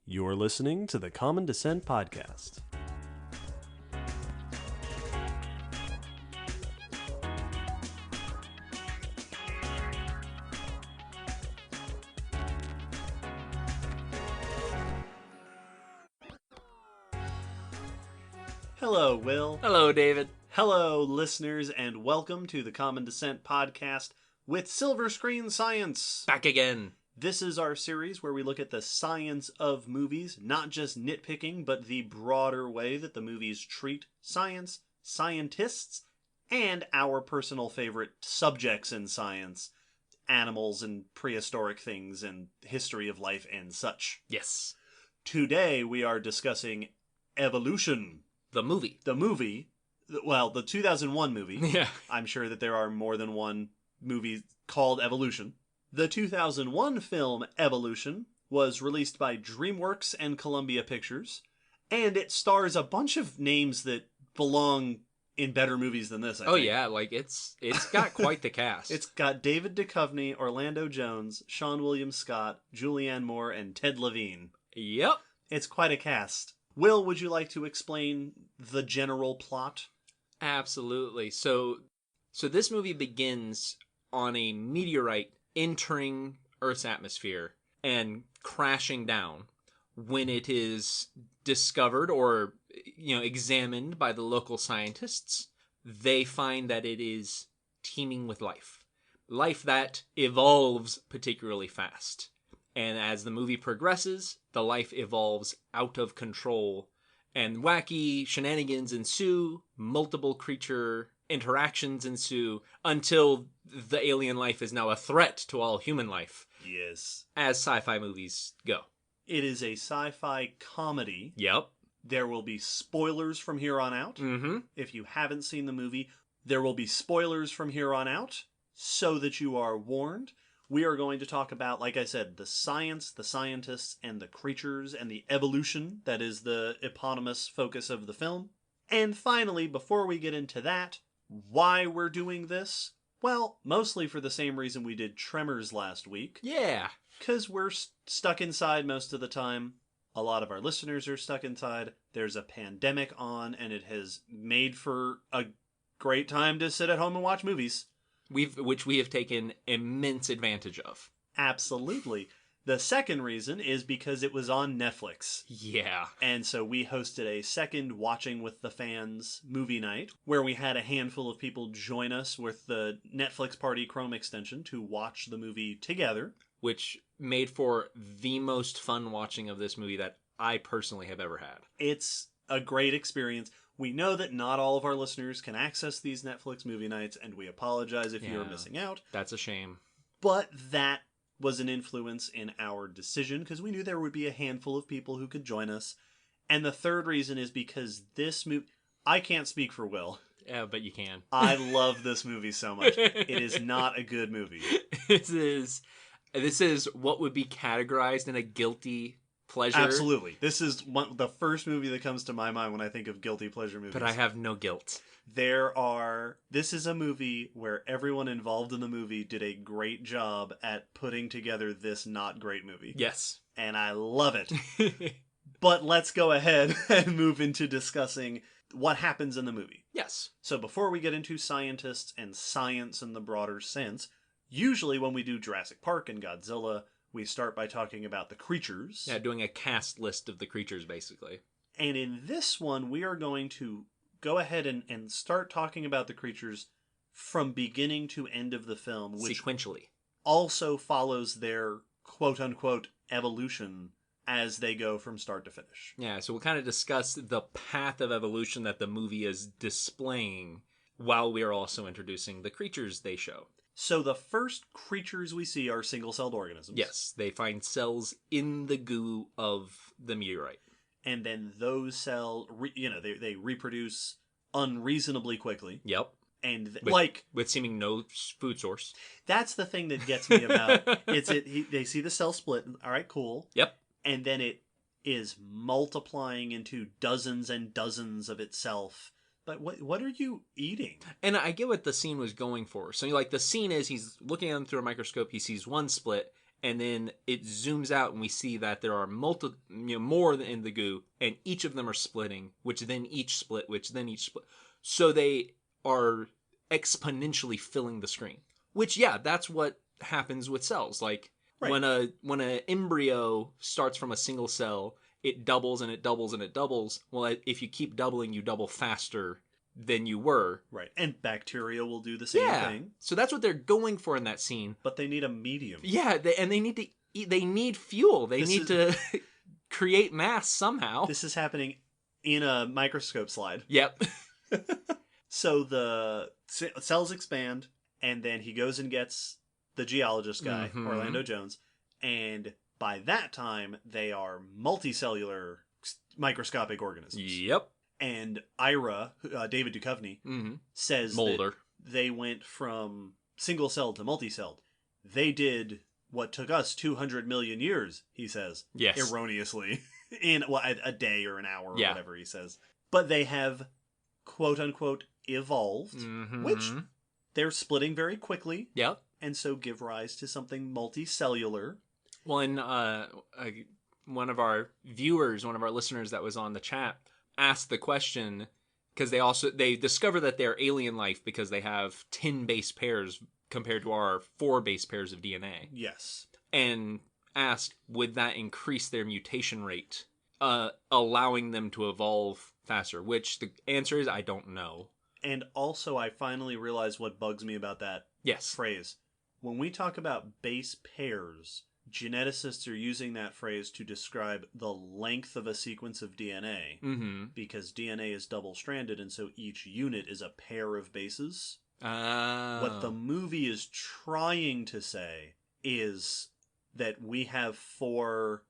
You're listening to the Common Descent Podcast. Hello, Will. Hello, David. Hello, listeners, and welcome to the Common Descent Podcast with Silver Screen Science. Back again. This is our series where we look at the science of movies, not just nitpicking, but the broader way that the movies treat science, scientists, and our personal favorite subjects in science, animals and prehistoric things and history of life and such. Yes. Today we are discussing Evolution. The movie. The movie, well, the 2001 movie. Yeah. I'm sure that there are more than one movie called Evolution. The 2001 film Evolution was released by DreamWorks and Columbia Pictures, and it stars a bunch of names that belong in better movies than this, I think. Yeah, like it's got quite the cast. It's got David Duchovny, Orlando Jones, Seann William Scott, Julianne Moore, and Ted Levine. Yep. It's quite a cast. Will, would you like to explain the general plot? Absolutely. So this movie begins on a meteorite entering Earth's atmosphere and crashing down. When it is discovered or examined by the local scientists, they find that it is teeming with life. Life that evolves particularly fast. And as the movie progresses, the life evolves out of control, and wacky shenanigans ensue, multiple creature interactions ensue, until the alien life is now a threat to all human life. Yes. As sci-fi movies go. It is a sci-fi comedy. Yep. There will be spoilers from here on out. Mm-hmm. If you haven't seen the movie, there will be spoilers from here on out, so that you are warned. We are going to talk about, like I said, the science, the scientists, and the creatures, and the evolution that is the eponymous focus of the film. And finally, before we get into that, why we're doing this? Well, mostly for the same reason we did Tremors last week. Yeah. Because we're stuck inside most of the time. A lot of our listeners are stuck inside. There's a pandemic on, and it has made for a great time to sit at home and watch movies. Which we have taken immense advantage of. Absolutely. The second reason is because it was on Netflix. Yeah. And so we hosted a second Watching with the Fans movie night, where we had a handful of people join us with the Netflix Party Chrome extension to watch the movie together. Which made for the most fun watching of this movie that I personally have ever had. It's a great experience. We know that not all of our listeners can access these Netflix movie nights, and we apologize if you're missing out. That's a shame. But that was an influence in our decision, because we knew there would be a handful of people who could join us. And the third reason is because this movie... I can't speak for Will. Yeah, but you can. I love this movie so much. It is not a good movie. This is what would be categorized in a guilty pleasure. Absolutely. This is the first movie that comes to my mind when I think of guilty pleasure movies. But I have no guilt. This is a movie where everyone involved in the movie did a great job at putting together this not great movie. Yes. And I love it. But let's go ahead and move into discussing what happens in the movie. Yes. So before we get into scientists and science in the broader sense, usually when we do Jurassic Park and Godzilla, we start by talking about the creatures. Yeah, doing a cast list of the creatures, basically. And in this one, we are going to go ahead and start talking about the creatures from beginning to end of the film, which sequentially also follows their quote-unquote evolution as they go from start to finish. Yeah, so we'll kind of discuss the path of evolution that the movie is displaying while we are also introducing the creatures they show. So the first creatures we see are single-celled organisms. Yes, they find cells in the goo of the meteorite. And then those cells, they reproduce unreasonably quickly. Yep. And with seeming no food source. That's the thing that gets me about they see the cell split. All right, cool. Yep. And then it is multiplying into dozens and dozens of itself. But what are you eating? And I get what the scene was going for. So, the scene is he's looking at them through a microscope. He sees one split, and then it zooms out and we see that there are more in the goo, and each of them are splitting, which then each split, which then each split. So they are exponentially filling the screen. Which, yeah, that's what happens with cells. Like Right. when an embryo starts from a single cell, it doubles and it doubles and it doubles. Well, if you keep doubling, you double faster than you were. Right. And bacteria will do the same thing. So that's what they're going for in that scene. But they need a medium. Yeah, they need to eat, they need fuel. They need to create mass somehow. This is happening in a microscope slide. Yep. So the cells expand, and then he goes and gets the geologist guy, Orlando Jones, and by that time, they are multicellular microscopic organisms. Yep. And Ira, David Duchovny, says Mulder. that they went from single-celled to multi-celled. They did what took us 200 million years, he says. Yes. Erroneously. In a day or an hour or Yeah. whatever he says. But they have, quote-unquote, evolved, which they're splitting very quickly. Yep. And so give rise to something multicellular. Well, and one of our viewers, one of our listeners that was on the chat, asked the question, because they discover that they're alien life because they have 10 base pairs compared to our 4 base pairs of DNA. Yes. And asked, would that increase their mutation rate, allowing them to evolve faster? Which the answer is, I don't know. And also, I finally realized what bugs me about that phrase. When we talk about base pairs, geneticists are using that phrase to describe the length of a sequence of DNA, because DNA is double-stranded, and so each unit is a pair of bases. What the movie is trying to say is that we have 4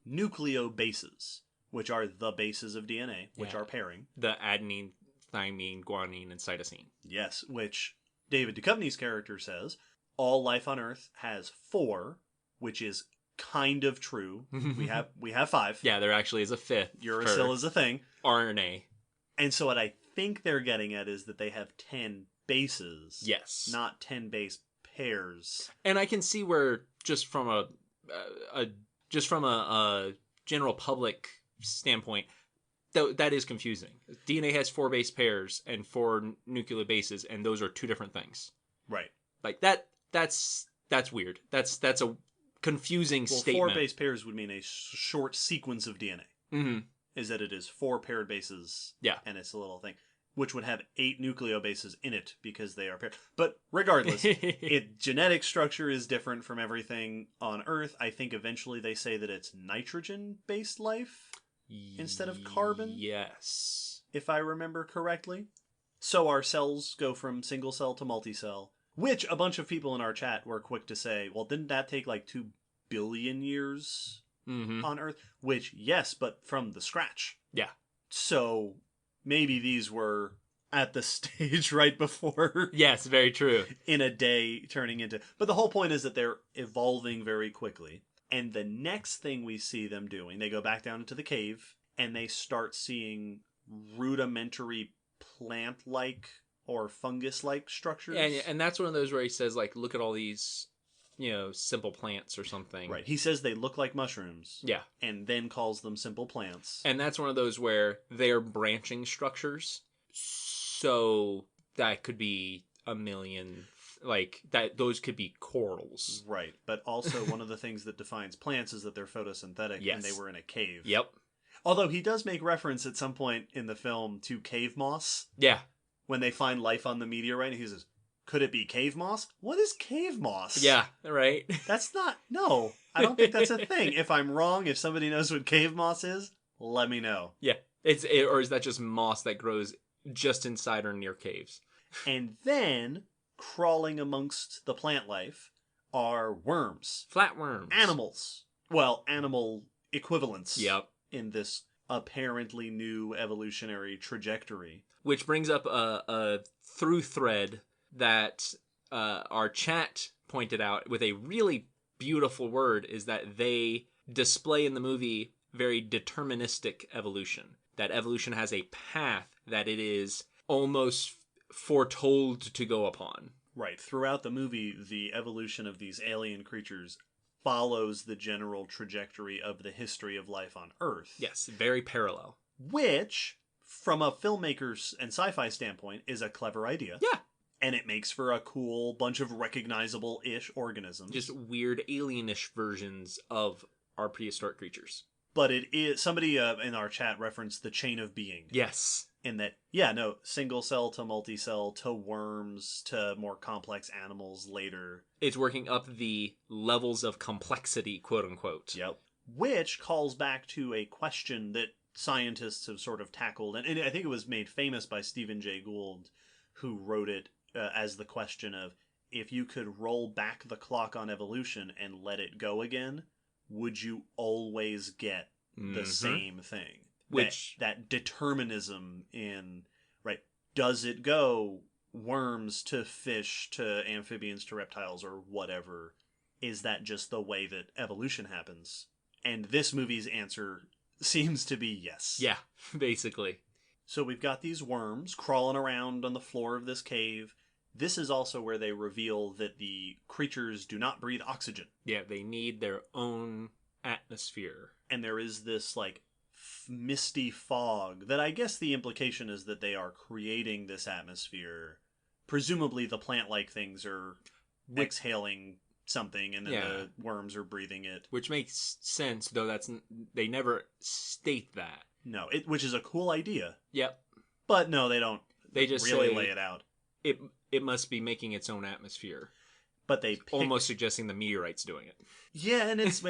nucleobases, which are the bases of DNA, which are pairing. The adenine, thymine, guanine, and cytosine. Yes, which David Duchovny's character says all life on Earth has 4, which is kind of true. We have 5. Yeah, there actually is a 5th. Uracil is a thing. RNA. And so what I think they're getting at is that they have 10 bases. Yes. Not 10 base pairs. And I can see where just from a general public standpoint, that is confusing. DNA has 4 base pairs and 4 nucleobases, and those are 2 different things. Right. Like that's weird. That's a confusing statement. 4 base pairs would mean a short sequence of DNA. Is that it is 4 paired bases. Yeah. And it's a little thing, which would have 8 nucleobases in it because they are paired. But regardless, genetic structure is different from everything on Earth. I think eventually they say that it's nitrogen-based life instead of carbon. Yes. If I remember correctly. So our cells go from single cell to multi-cell, which a bunch of people in our chat were quick to say, well, didn't that take like 2 billion years on Earth? Which, yes, but from the scratch. Yeah. So maybe these were at the stage right before. Yes, very true. In a day turning into... But the whole point is that they're evolving very quickly. And the next thing we see them doing, they go back down into the cave, and they start seeing rudimentary plant-like or fungus-like structures. And that's one of those where he says, like, look at all these, simple plants or something. Right. He says they look like mushrooms. Yeah. And then calls them simple plants. And that's one of those where they're branching structures. So that could be a million, those could be corals. Right. But also one of the things that defines plants is that they're photosynthetic. Yes. And they were in a cave. Yep. Although he does make reference at some point in the film to cave moss. Yeah. When they find life on the meteorite, and he says, could it be cave moss? What is cave moss? Yeah, right. That's not... No, I don't think that's a thing. If I'm wrong, if somebody knows what cave moss is, let me know. Yeah. Or is that just moss that grows just inside or near caves? And then, crawling amongst the plant life are worms. Flatworms. Animals. Well, animal equivalents. Yep. In this apparently new evolutionary trajectory. Which brings up a through thread that our chat pointed out with a really beautiful word, is that they display in the movie very deterministic evolution. That evolution has a path that it is almost foretold to go upon. Right. Throughout the movie, the evolution of these alien creatures follows the general trajectory of the history of life on Earth. Yes, very parallel. Which, from a filmmaker's and sci-fi standpoint, is a clever idea. Yeah. And it makes for a cool bunch of recognizable-ish organisms. Just weird alienish versions of our prehistoric creatures. But it is... Somebody in our chat referenced the chain of being. Yes. In that, single cell to multi-cell to worms to more complex animals later. It's working up the levels of complexity, quote unquote. Yep. Which calls back to a question that scientists have sort of tackled. And I think it was made famous by Stephen Jay Gould, who wrote it as the question of, if you could roll back the clock on evolution and let it go again, would you always get the same thing? Which that determinism in, right, does it go worms to fish to amphibians to reptiles or whatever? Is that just the way that evolution happens? And this movie's answer seems to be yes. Yeah, basically. So we've got these worms crawling around on the floor of this cave. This is also where they reveal that the creatures do not breathe oxygen. Yeah, they need their own atmosphere. And there is this, like, misty fog that I guess the implication is that they are creating this atmosphere. Presumably the plant-like things are exhaling something and then the worms are breathing it. Which makes sense, though they never state that. No, which is a cool idea. Yep. But no, they don't. They just really lay it out. It must be making its own atmosphere. But they almost suggesting the meteorite's doing it. Yeah, and it's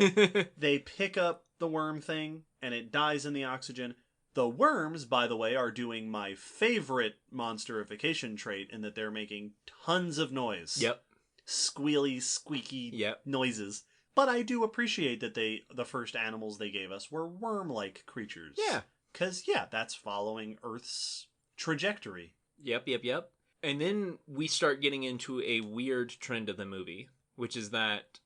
they pick up the worm thing and it dies in the oxygen. The worms, by the way, are doing my favorite monsterification trait in that they're making tons of noise. Yep. Squealy, squeaky noises. But I do appreciate that the first animals they gave us were worm-like creatures. Yeah. Because, that's following Earth's trajectory. Yep. And then we start getting into a weird trend of the movie, which is that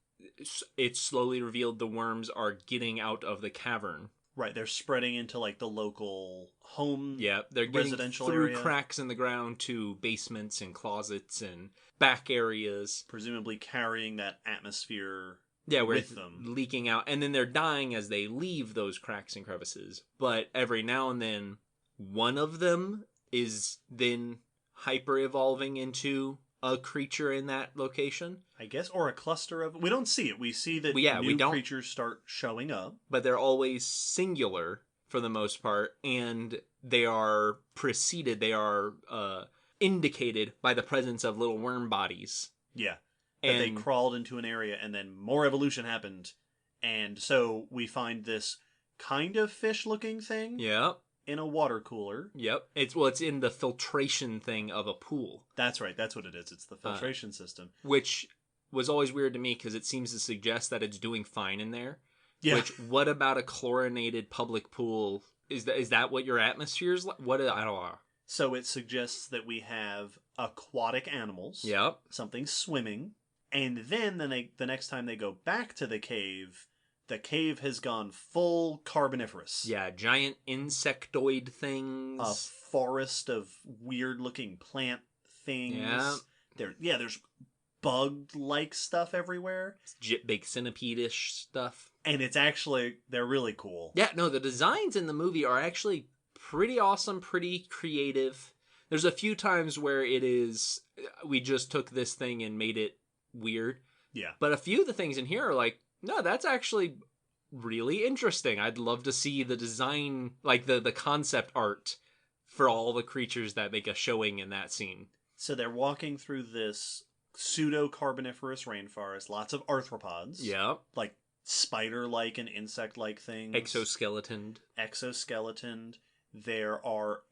it's slowly revealed the worms are getting out of the cavern. Right, they're spreading into, like, the local home they're getting residential through area. Cracks in the ground to basements and closets and back areas. Presumably carrying that atmosphere with them. Leaking out. And then they're dying as they leave those cracks and crevices. But every now and then, one of them is then hyper-evolving into a creature in that location. I guess, or a cluster of... We don't see it. We see that new creatures start showing up. But they're always singular, for the most part, and they are preceded, they are indicated by the presence of little worm bodies. Yeah. And they crawled into an area, and then more evolution happened. And so we find this kind of fish-looking thing. Yep. In a water cooler. Yep. It's in the filtration thing of a pool. That's right. That's what it is. It's the filtration system. Which was always weird to me because it seems to suggest that it's doing fine in there. Yeah. Which, what about a chlorinated public pool? Is that what your atmosphere's like? I don't know. So it suggests that we have aquatic animals. Yep. Something swimming. And then the next time they go back to the cave has gone full carboniferous. Yeah, giant insectoid things. A forest of weird-looking plant things. Yeah. There's bug-like stuff everywhere. Big centipede-ish stuff. And they're really cool. Yeah, no, the designs in the movie are actually pretty awesome, pretty creative. There's a few times where we just took this thing and made it weird. Yeah. But a few of the things in here are like, no, that's actually really interesting. I'd love to see the design, like the concept art for all the creatures that make a showing in that scene. So they're walking through this pseudo-carboniferous rainforest, lots of arthropods. Yeah. Like spider-like and insect-like things. Exoskeleton. There are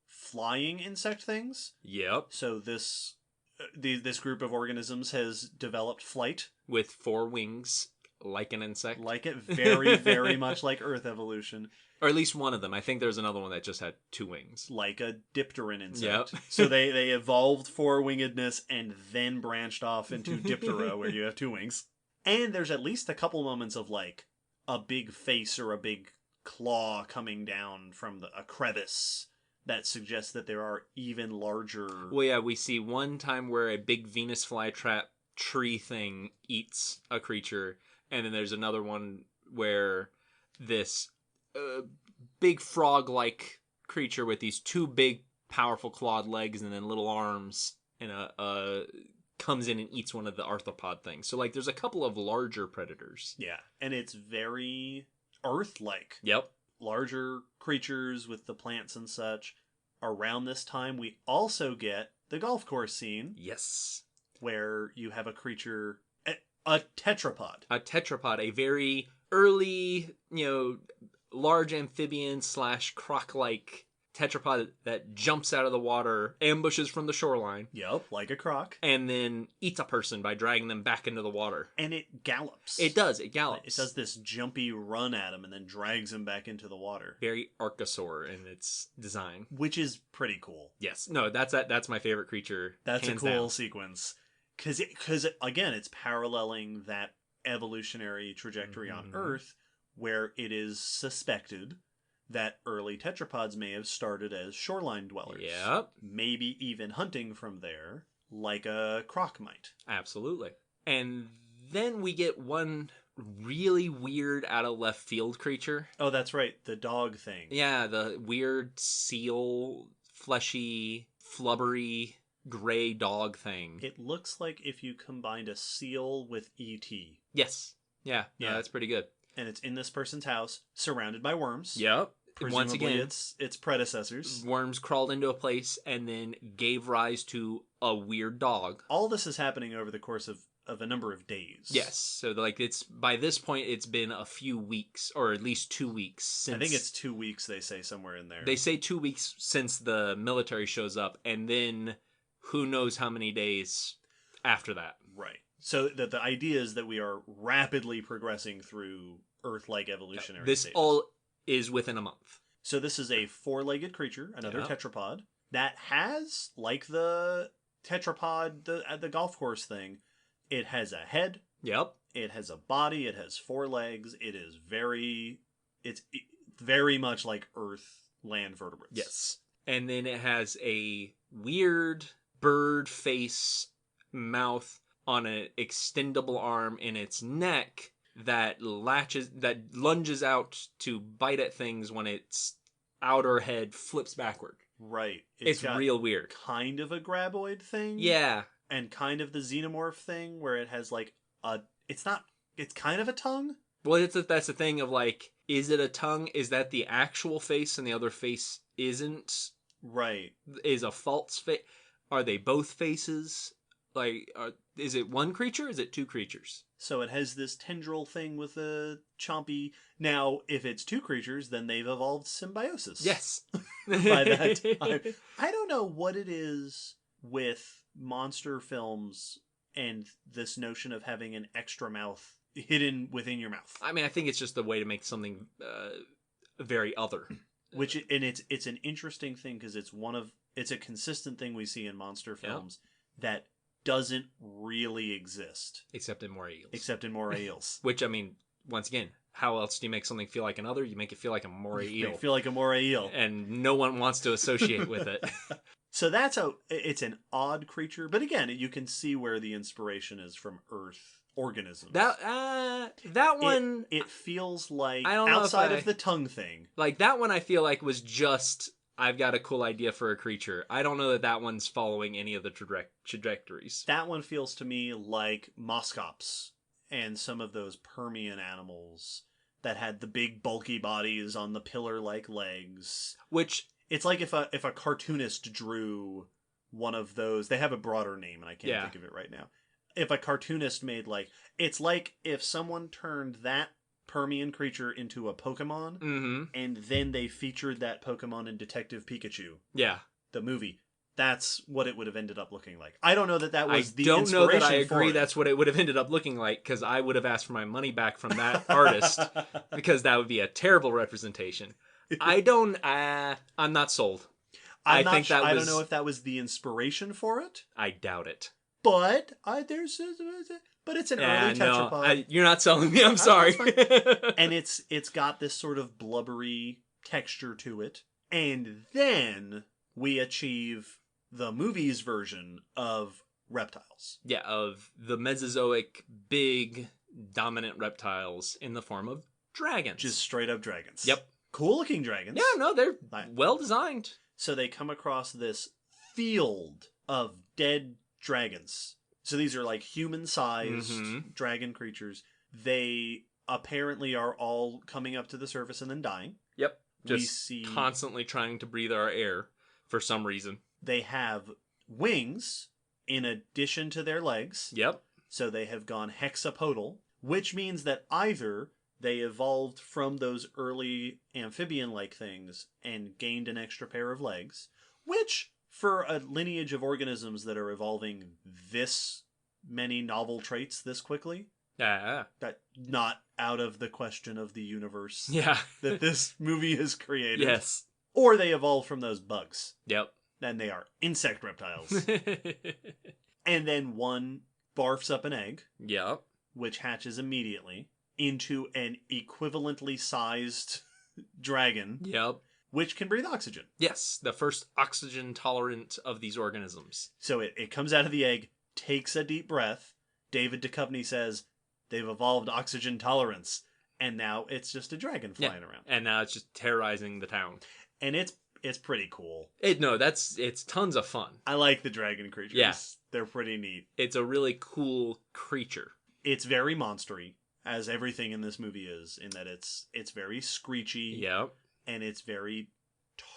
flying insect things. Yep. So this group of organisms has developed flight. With 4 wings, like an insect. Like it, very, very much like Earth evolution. Or at least one of them. I think there's another one that just had 2 wings. Like a dipteran insect. Yep. So they evolved 4-wingedness and then branched off into diptera, where you have 2 wings. And there's at least a couple moments of, like, a big face or a big claw coming down from a crevice that suggests that there are even larger... Well, yeah, we see one time where a big Venus flytrap tree thing eats a creature, And then there's another one where this big frog-like creature with these two big, powerful clawed legs and then little arms and comes in and eats one of the arthropod things. So, like, there's a couple of larger predators. Yeah, and it's very Earth-like. Yep. Larger creatures with the plants and such. Around this time, we also get the golf course scene. Yes. Where you have a creature, a tetrapod. A tetrapod, a very early, large amphibian / croc-like tetrapod that jumps out of the water, ambushes from the shoreline. Yep, like a croc. And then eats a person by dragging them back into the water. And it gallops. It does, it gallops. It does this jumpy run at him and then drags him back into the water. Very Archosaur in its design. Which is pretty cool. Yes. No, that's my favorite creature. That's a cool down. Sequence. Because again, it's paralleling that evolutionary trajectory on Earth where it is suspected that early tetrapods may have started as shoreline dwellers. Yep. Maybe even hunting from there, like a croc might. Absolutely. And then we get one really weird out of left field creature. Oh, that's right. The dog thing. Yeah, the weird seal, fleshy, flubbery, gray dog thing. It looks like if you combined a seal with E.T. Yes. Yeah. Yeah. No, that's pretty good. And it's in this person's house, surrounded by worms. Yep. Presumably Once again, its predecessors. Worms crawled into a place and then gave rise to a weird dog. All this is happening over the course of a number of days. Yes. So, like, it's by this point, it's been a few weeks, or at least 2 weeks since... I think it's 2 weeks, they say, somewhere in there. They say 2 weeks since the military shows up, and then who knows how many days after that. Right. So the idea is that we are rapidly progressing through Earth-like evolutionary This stages. all is within a month. So this is a four-legged creature, another Yep. tetrapod, that has, like the tetrapod at the golf course thing, it has a head, Yep. it has a body, it has 4 legs, it's very much like Earth land vertebrates. Yes. And then it has a weird bird face mouth on an extendable arm in its neck that lunges out to bite at things when its outer head flips backward. Right. It's got real weird. kind of a graboid thing. Yeah. And kind of the xenomorph thing where it has like it's kind of a tongue. Well, that's the thing of like, is it a tongue? Is that the actual face and the other face isn't? Right. Is a false face? Are they both faces? Like, is it one creature? Is it 2 creatures? So it has this tendril thing with a chompy. Now, if it's 2 creatures, then they've evolved symbiosis. Yes. By that time. I don't know what it is with monster films and this notion of having an extra mouth hidden within your mouth. I mean, I think it's just a way to make something very other. It's an interesting thing because it's a consistent thing we see in monster films that doesn't really exist. Except in moray eels. Except in moray eels. Which, I mean, once again, how else do you make something feel like another? You make it feel like a moray eel. Feel like a moray eel. And no one wants to associate with it. So it's an odd creature, but again, you can see where the inspiration is from Earth organisms. That one... It feels like, I don't know outside of the tongue thing. Like, that one I feel like was just, I've got a cool idea for a creature. I don't know that one's following any of the trajectories. That one feels to me like Moscops and some of those Permian animals that had the big bulky bodies on the pillar-like legs. Which... It's like if a cartoonist drew one of those. They have a broader name, and I can't think of it right now. If a cartoonist made it's like if someone turned that Permian creature into a Pokemon, and then they featured that Pokemon in Detective Pikachu. Yeah, the movie. That's what it would have ended up looking like. I don't know that was the inspiration. I don't know that I agree for it. That's what it would have ended up looking like, because I would have asked for my money back from that artist, because that would be a terrible representation. I'm not sold. I don't know if that was the inspiration for it. I doubt it. But it's an early tetrapod. You're not selling me. I'm sorry. And it's got this sort of blubbery texture to it. And then we achieve the movie's version of reptiles. Yeah, of the Mesozoic big dominant reptiles in the form of dragons. Just straight up dragons. Yep. Cool looking dragons. Yeah, no, they're well designed. So they come across this field of dead dragons. So these are like human-sized dragon creatures. They apparently are all coming up to the surface and then dying. Yep. We Just see constantly trying to breathe our air for some reason. they have wings in addition to their legs. Yep. So they have gone hexapodal, which means that either they evolved from those early amphibian-like things and gained an extra pair of legs, which, for a lineage of organisms that are evolving this many novel traits this quickly, that not out of the question of the universe that this movie has created. Yes. Or they evolved from those bugs. Yep. Then they are insect reptiles. And then one barfs up an egg. Yep. Which hatches immediately into an equivalently sized dragon. Yep. Which can breathe oxygen. Yes, the first oxygen tolerant of these organisms. So it comes out of the egg, takes a deep breath. David Duchovny says they've evolved oxygen tolerance. And now it's just a dragon flying around. And now it's just terrorizing the town. And it's pretty cool. It's tons of fun. I like the dragon creatures. Yeah. They're pretty neat. It's a really cool creature. It's very monstery, as everything in this movie is, in that it's very screechy. Yep. And it's very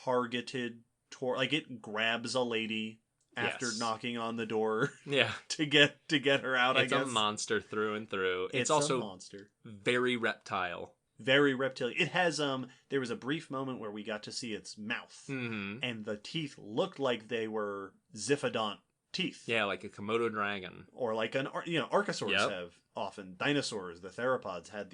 targeted like it grabs a lady after knocking on the door. Yeah. to get her out, I guess. It's a monster through and through. It's also a monster. Very reptile. Very reptilian. It has there was a brief moment where we got to see its mouth. Mm-hmm. And the teeth looked like they were Ziphidont teeth. Yeah, like a Komodo dragon. Or like Archosaurs have often. Dinosaurs, the theropods had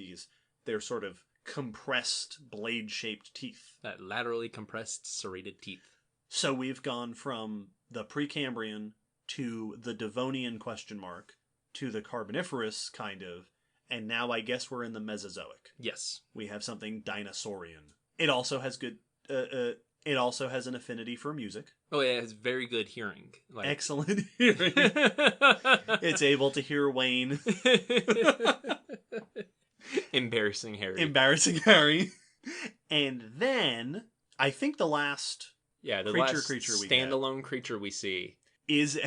they're sort of compressed blade-shaped teeth. That laterally compressed serrated teeth. So we've gone from the Precambrian to the Devonian ? To the Carboniferous kind of, and now I guess we're in the Mesozoic. Yes. We have something dinosaurian. It also has good it also has an affinity for music. Oh yeah, it has very good hearing. Excellent hearing. It's able to hear Wayne. Embarrassing Harry. And then I think the last creature we standalone creature we see is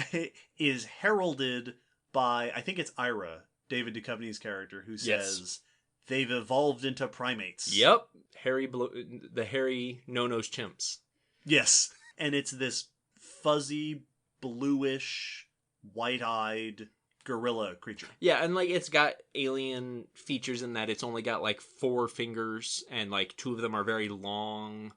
heralded by, I think it's Ira, David Duchovny's character, who says they've evolved into primates. Yep. The hairy no-nose chimps. Yes. And it's this fuzzy, bluish, white-eyed gorilla creature. Yeah, and it's got alien features in that it's only got 4 fingers, and 2 of them are very long,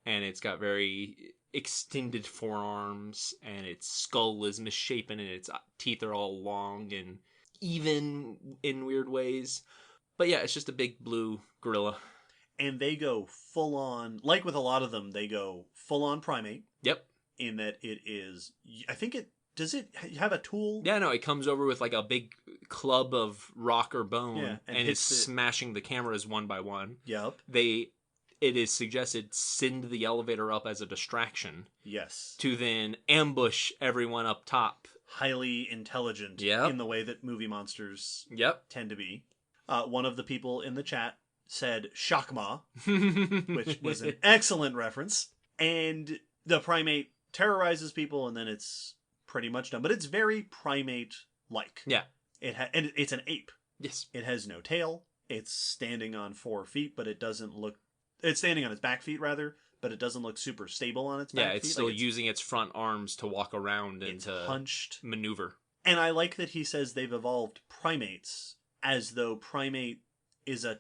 and it's got very extended forearms, and its skull is misshapen, and its teeth are all long and even in weird ways. But yeah, it's just a big blue gorilla. And they go full on, like with a lot of them, they go full on primate. Yep. In that it is, I think does it have a tool? Yeah, no, it comes over with a big club of rock or bone, and is smashing the cameras one by one. Yep. It is suggested send the elevator up as a distraction. Yes. To then ambush everyone up top. Highly intelligent in the way that movie monsters tend to be. One of the people in the chat said Shakma, which was an excellent reference. And the primate terrorizes people, and then it's pretty much done. But it's very primate-like. Yeah. And it's an ape. Yes. It has no tail. It's standing on 4 feet, but it doesn't look... It's standing on its back feet, rather, but it doesn't look super stable on its back feet. Yeah, it's still using its front arms to walk around and to hunched. Maneuver. And I like that he says they've evolved primates as though primate is a...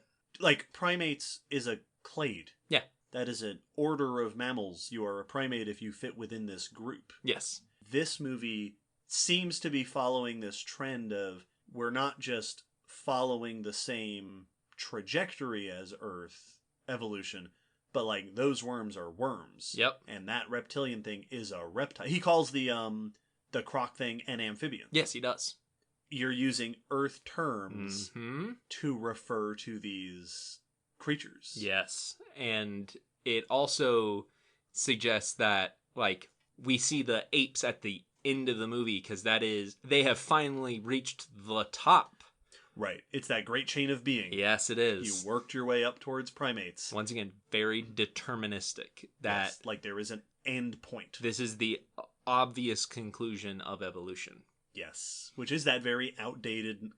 primates is a clade. Yeah. That is an order of mammals. You are a primate if you fit within this group. Yes. This movie seems to be following this trend of we're not just following the same trajectory as Earth evolution, but those worms are worms. Yep. And that reptilian thing is a reptile. He calls the croc thing an amphibian. Yes, he does. You're using Earth terms to refer to these creatures. Yes. And it also suggests that we see the apes at the end of the movie, because they have finally reached the top Right. It's that great chain of being. Yes, it You is. worked your way up towards primates. Once again, very deterministic. That Yes, like there is an end point. this is the obvious conclusion of evolution. Yes. Which is that very outdated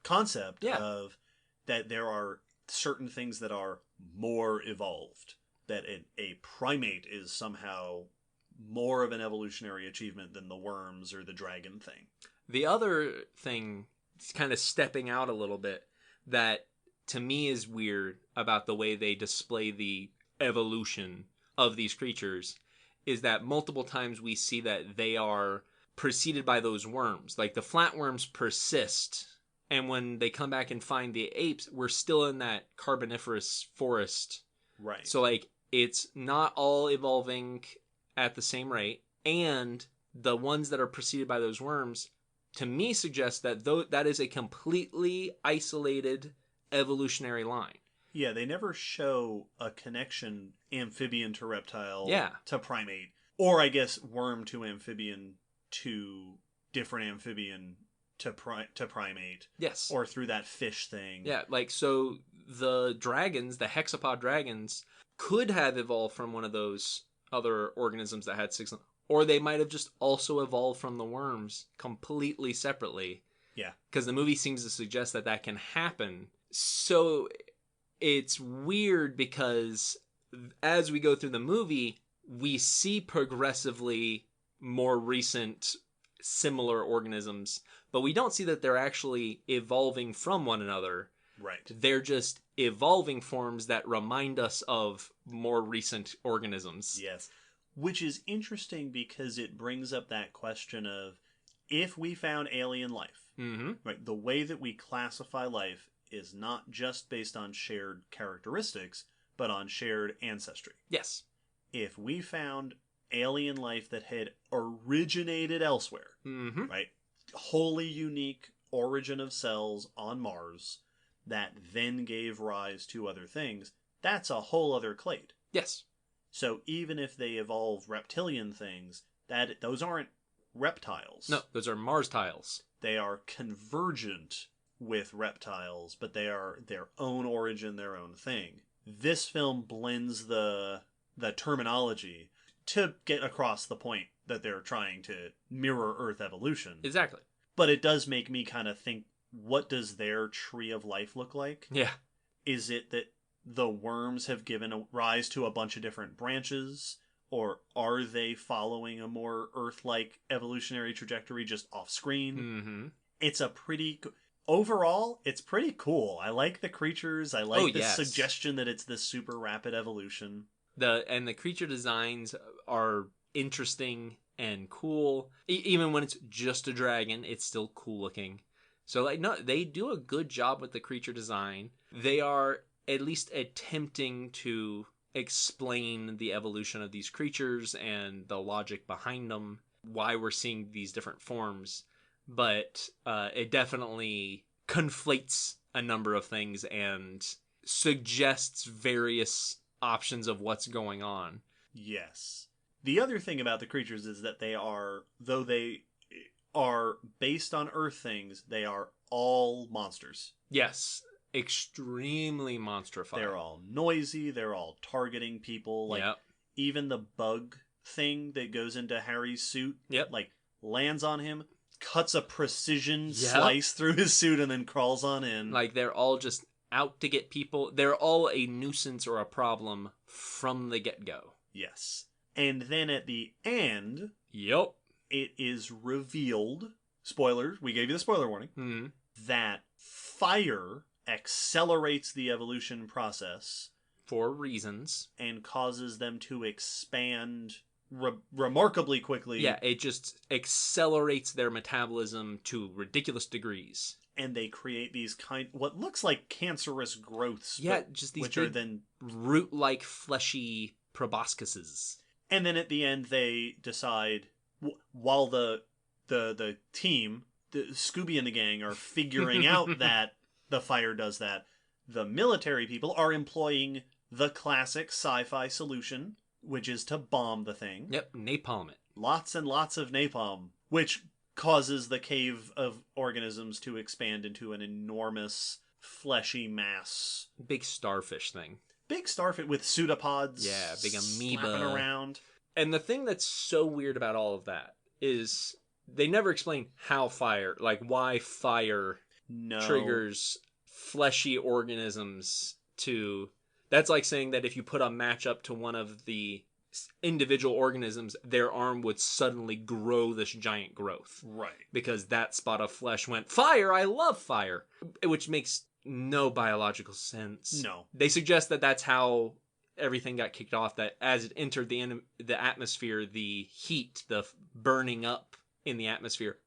concept Yeah. of that there are certain things that are more evolved. That a primate is somehow more of an evolutionary achievement than the worms or the dragon thing. The other thing, kind of stepping out a little bit, that to me is weird about the way they display the evolution of these creatures is that multiple times we see that they are preceded by those worms. Like the flatworms persist, and when they come back and find the apes, we're still in that Carboniferous forest. Right. So like it's not all evolving at the same rate, and the ones that are preceded by those worms to me suggest that that is a completely isolated evolutionary line. Yeah, they never show a connection amphibian to reptile to primate. Or I guess worm to amphibian to different amphibian to primate. Yes. Or through that fish thing. Yeah, like so the dragons, the hexapod dragons, could have evolved from one of those other organisms that had 6, or they might have just also evolved from the worms completely separately. Yeah. Because the movie seems to suggest that that can happen. So it's weird because as we go through the movie, we see progressively more recent similar organisms, but we don't see that they're actually evolving from one another. Right. They're just evolving forms that remind us of more recent organisms. Yes. Which is interesting because it brings up that question of if we found alien life, right? The way that we classify life is not just based on shared characteristics, but on shared ancestry. Yes. If we found alien life that had originated elsewhere, right? Wholly unique origin of cells on Mars that then gave rise to other things, that's a whole other clade. Yes. So even if they evolve reptilian things, those aren't reptiles. No, those are Mars tiles. They are convergent with reptiles, but they are their own origin, their own thing. This film blends the terminology to get across the point that they're trying to mirror Earth evolution. Exactly. But it does make me kind of think, what does their tree of life look like? Yeah. Is it that the worms have given rise to a bunch of different branches? Or are they following a more Earth-like evolutionary trajectory just off-screen? It's a pretty... Overall, it's pretty cool. I like the creatures. I like the suggestion that it's this super rapid evolution. The creature designs are interesting and cool. Even when it's just a dragon, it's still cool looking. So like no, they do a good job with the creature design. They are at least attempting to explain the evolution of these creatures and the logic behind them, why we're seeing these different forms. But it definitely conflates a number of things and suggests various options of what's going on. Yes. The other thing about the creatures is that though they are based on Earth things, they are all monsters. Yes. Extremely monstrified. They're all noisy. They're all targeting people. Like, even the bug thing that goes into Harry's suit, like, lands on him, cuts a precision slice through his suit, and then crawls on in. Like, they're all just out to get people. They're all a nuisance or a problem from the get-go. Yes. And then at the end, it is revealed, spoilers, we gave you the spoiler warning, that fire accelerates the evolution process. For reasons. And causes them to expand remarkably quickly. Yeah, it just accelerates their metabolism to ridiculous degrees. And they create these what looks like cancerous growths. Yeah, just these which are then root-like fleshy proboscises. And then at the end they decide, while the team, the Scooby and the gang, are figuring out that the fire does that, the military people are employing the classic sci-fi solution, which is to bomb the thing. Yep, napalm it. Lots and lots of napalm, which causes the cave of organisms to expand into an enormous fleshy mass. Big starfish thing. Big starfish with pseudopods. Yeah, big amoeba. Slapping around. And the thing that's so weird about all of that is they never explain how fire, like why fire triggers fleshy organisms to... That's like saying that if you put a match up to one of the individual organisms, their arm would suddenly grow this giant growth. Right. Because that spot of flesh went, fire, I love fire. Which makes no biological sense. No. They suggest that that's how everything got kicked off, that as it entered the atmosphere, the heat, the burning up in the atmosphere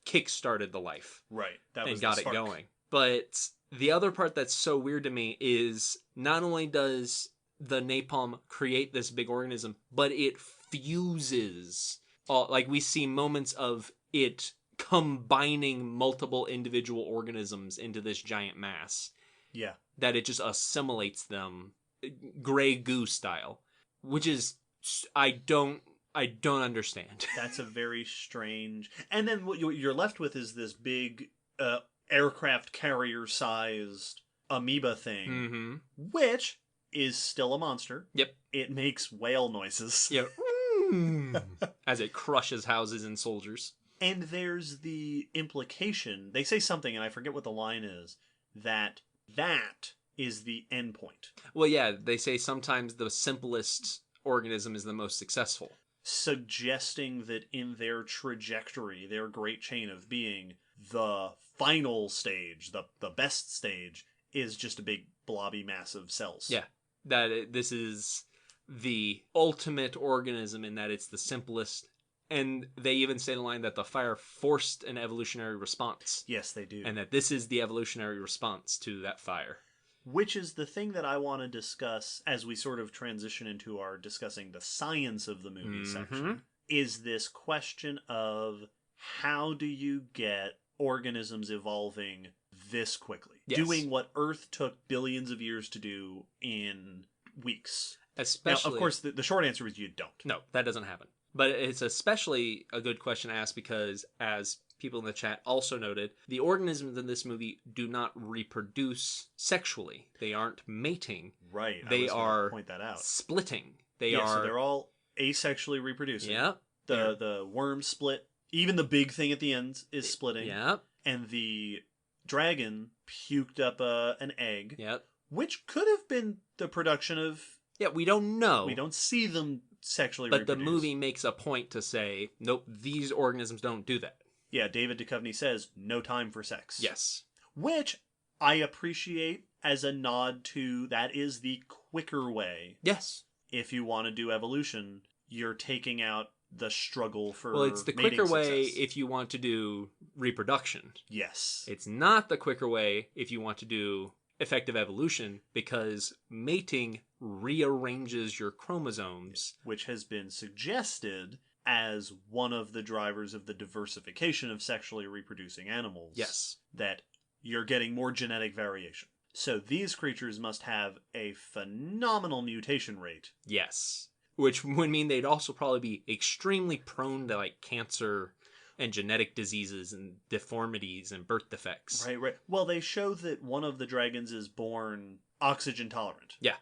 kick-started the life. Right. That and got it going. But the other part that's so weird to me is not only does the napalm create this big organism, but it fuses. Like we see moments of it combining multiple individual organisms into this giant mass. Yeah. That it just assimilates them, gray goo style, which is I don't understand. That's a very strange. And then what you're left with is this big aircraft carrier sized amoeba thing, which is still a monster. Yep. It makes whale noises. Yeah. As it crushes houses and soldiers. And there's the implication, they say something, and I forget what the line is, that is the end point. Well, yeah, they say sometimes the simplest organism is the most successful. Suggesting that in their trajectory, their great chain of being, the final stage, the best stage, is just a big blobby mass of cells. Yeah, this is the ultimate organism in that it's the simplest. And they even say the line that the fire forced an evolutionary response. Yes, they do. And that this is the evolutionary response to that fire. Which is the thing that I want to discuss as we sort of transition into our discussing the science of the movie section, is this question of how do you get organisms evolving this quickly? Yes. Doing what Earth took billions of years to do in weeks. Especially... Now, of course, the short answer is you don't. No, that doesn't happen. But it's especially a good question to ask because, as people in the chat also noted, the organisms in this movie do not reproduce sexually. They aren't mating. Right. They are point that out. Splitting. So they're all asexually reproducing. Yeah. The worms split. Even the big thing at the end is splitting. Yeah. And the dragon puked up an egg. Yeah. Which could have been the production of... Yeah, we don't know. We don't see them sexually but reproduce. The movie makes a point to say, nope, these organisms don't do that. Yeah, David Duchovny says, no time for sex. Yes. Which I appreciate as a nod to that is the quicker way. Yes. If you want to do evolution, you're taking out the struggle for Well, it's the quicker way success. if you want to do reproduction. Yes. It's not the quicker way if you want to do effective evolution, because mating rearranges your chromosomes. Which has been suggested as one of the drivers of the diversification of sexually reproducing animals. Yes. That you're getting more genetic variation. So these creatures must have a phenomenal mutation rate. Yes. Which would mean they'd also probably be extremely prone to like cancer and genetic diseases and deformities and birth defects. Right. Well, they show that one of the dragons is born oxygen tolerant. Yeah.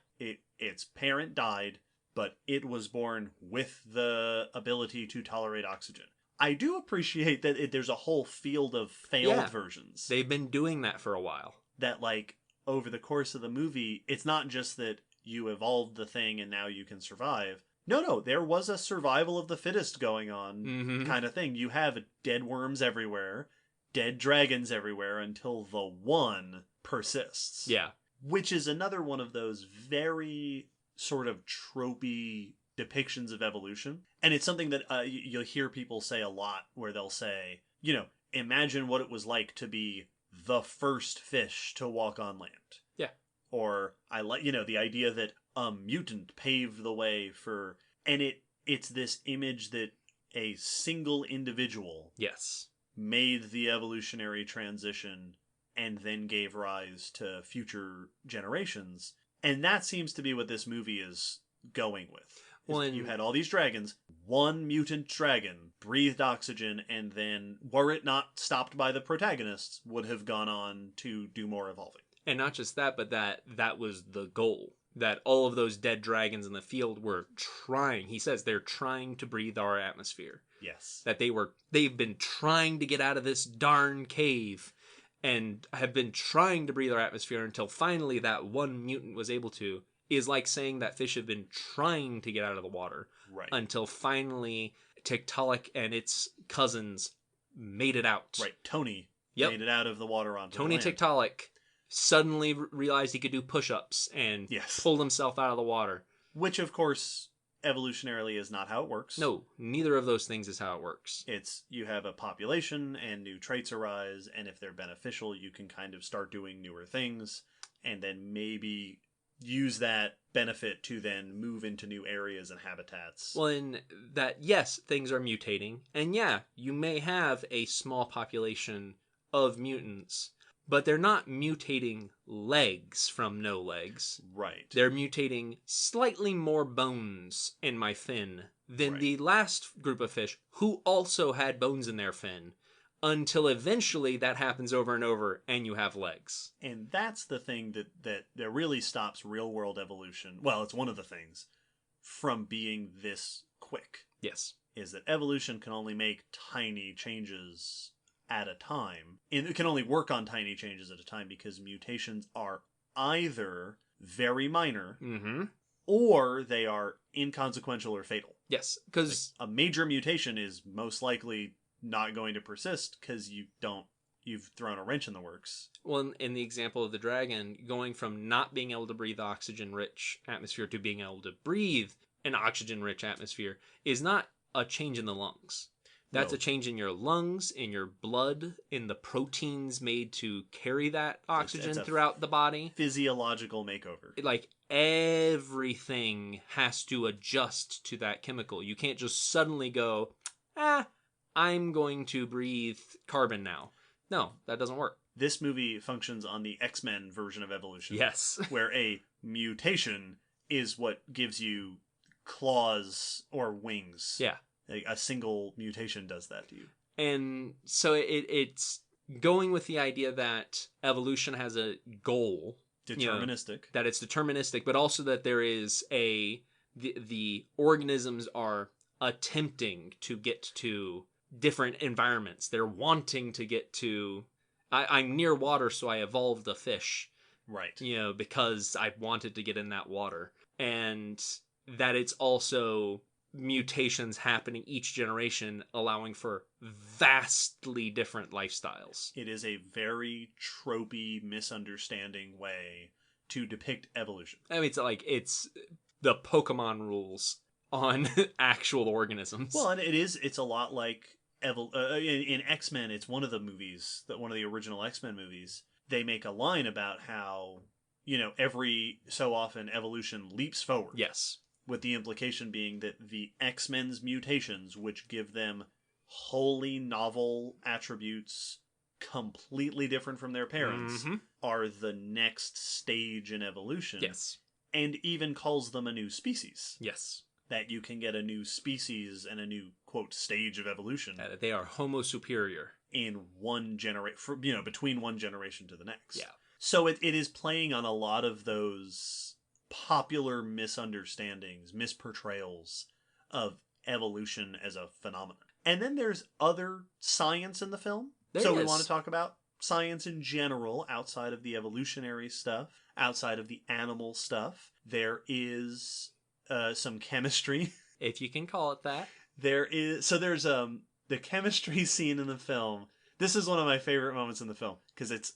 Its parent died, but it was born with the ability to tolerate oxygen. I do appreciate that there's a whole field of failed versions. They've been doing that for a while. That, like, over the course of the movie, it's not just that you evolved the thing and now you can survive. No, there was a survival of the fittest going on kind of thing. You have dead worms everywhere, dead dragons everywhere until the one persists. Yeah. Which is another one of those very sort of tropey depictions of evolution. And it's something that you'll hear people say a lot, where they'll say, imagine what it was like to be the first fish to walk on land. Yeah. Or I like, the idea that a mutant paved the way for, and it's this image that a single individual made the evolutionary transition and then gave rise to future generations. And that seems to be what this movie is going with. You had all these dragons. One mutant dragon breathed oxygen, and then, were it not stopped by the protagonists, would have gone on to do more evolving. And not just that, but that was the goal. That all of those dead dragons in the field were trying. He says they're trying to breathe our atmosphere. Yes. That they've been trying to get out of this darn cave and have been trying to breathe our atmosphere until finally that one mutant was able to. Is like saying that fish have been trying to get out of the water. Right. Until finally Tiktaalik and its cousins made it out. Right. Tony made it out of the water onto Tony the land. Tiktaalik suddenly realized he could do push-ups and pulled himself out of the water. Which, of course, evolutionarily is not how it works. No, neither of those things is how it works. It's, you have a population and new traits arise, and if they're beneficial, you can kind of start doing newer things, and then maybe use that benefit to then move into new areas and habitats. Well, in that, yes, things are mutating, and yeah, you may have a small population of mutants, but they're not mutating legs from no legs. Right. They're mutating slightly more bones in my fin than the last group of fish who also had bones in their fin, until eventually that happens over and over and you have legs. And that's the thing that really stops real-world evolution. Well, it's one of the things from being this quick. Yes. Is that evolution can only make tiny changes at a time. And it can only work on tiny changes at a time because mutations are either very minor or they are inconsequential or fatal. Yes, because a major mutation is most likely not going to persist because you've thrown a wrench in the works. Well, in the example of the dragon, going from not being able to breathe oxygen-rich atmosphere to being able to breathe an oxygen-rich atmosphere is not a change in the lungs. That's a change in your lungs, in your blood, in the proteins made to carry that oxygen throughout the body. Physiological makeover. Like, everything has to adjust to that chemical. You can't just suddenly go, I'm going to breathe carbon now. No, that doesn't work. This movie functions on the X-Men version of evolution. Yes. Where a mutation is what gives you claws or wings. Yeah. A single mutation does that to you. And so it's going with the idea that evolution has a goal. Deterministic. That it's deterministic, but also that there is the organisms are attempting to get to different environments. They're wanting to get to... I'm near water, so I evolved a fish. Right. Because I wanted to get in that water. And that it's also... mutations happening each generation, allowing for vastly different lifestyles. It is a very tropey, misunderstanding way to depict evolution. I mean, it's the Pokemon rules on actual organisms. Well, and it's a lot like in X-Men. It's one of the movies, one of the original X-Men movies. They make a line about how, every so often evolution leaps forward. Yes. With the implication being that the X-Men's mutations, which give them wholly novel attributes completely different from their parents, are the next stage in evolution. Yes. And even calls them a new species. Yes. That you can get a new species and a new, quote, stage of evolution. They are Homo superior. In one generation, between one generation to the next. Yeah. So it is playing on a lot of those popular misunderstandings, misportrayals of evolution as a phenomenon. And then there's other science in the film. We want to talk about science in general, outside of the evolutionary stuff, outside of the animal stuff. There is some chemistry. If you can call it that. There's the chemistry scene in the film. This is one of my favorite moments in the film, because it's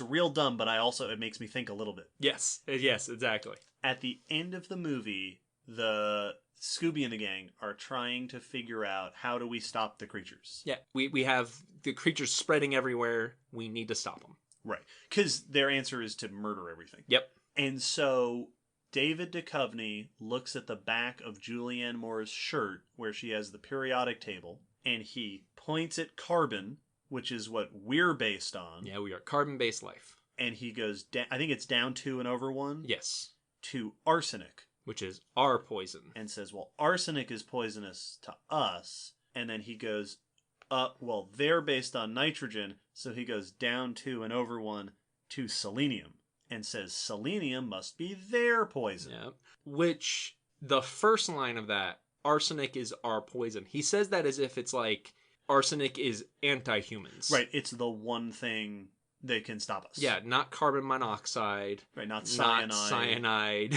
real dumb, but it makes me think a little bit. Yes, exactly. At the end of the movie, the Scooby and the gang are trying to figure out, how do we stop the creatures? Yeah, we have the creatures spreading everywhere. We need to stop them. Right, because their answer is to murder everything. Yep. And so David Duchovny looks at the back of Julianne Moore's shirt, where she has the periodic table, and he points at carbon, which is what we're based on. Yeah, we are carbon-based life. And he goes, I think it's down 2 and over 1? Yes. To arsenic, which is our poison. And says, well, arsenic is poisonous to us. And then he goes up, well, they're based on nitrogen, so he goes down 2 and over 1 to selenium and says selenium must be their poison. Yeah. Which, the first line of that, arsenic is our poison. He says that as if it's like arsenic is anti-humans. Right, it's the one thing that can stop us. Yeah, not carbon monoxide. Right, not cyanide. Not cyanide.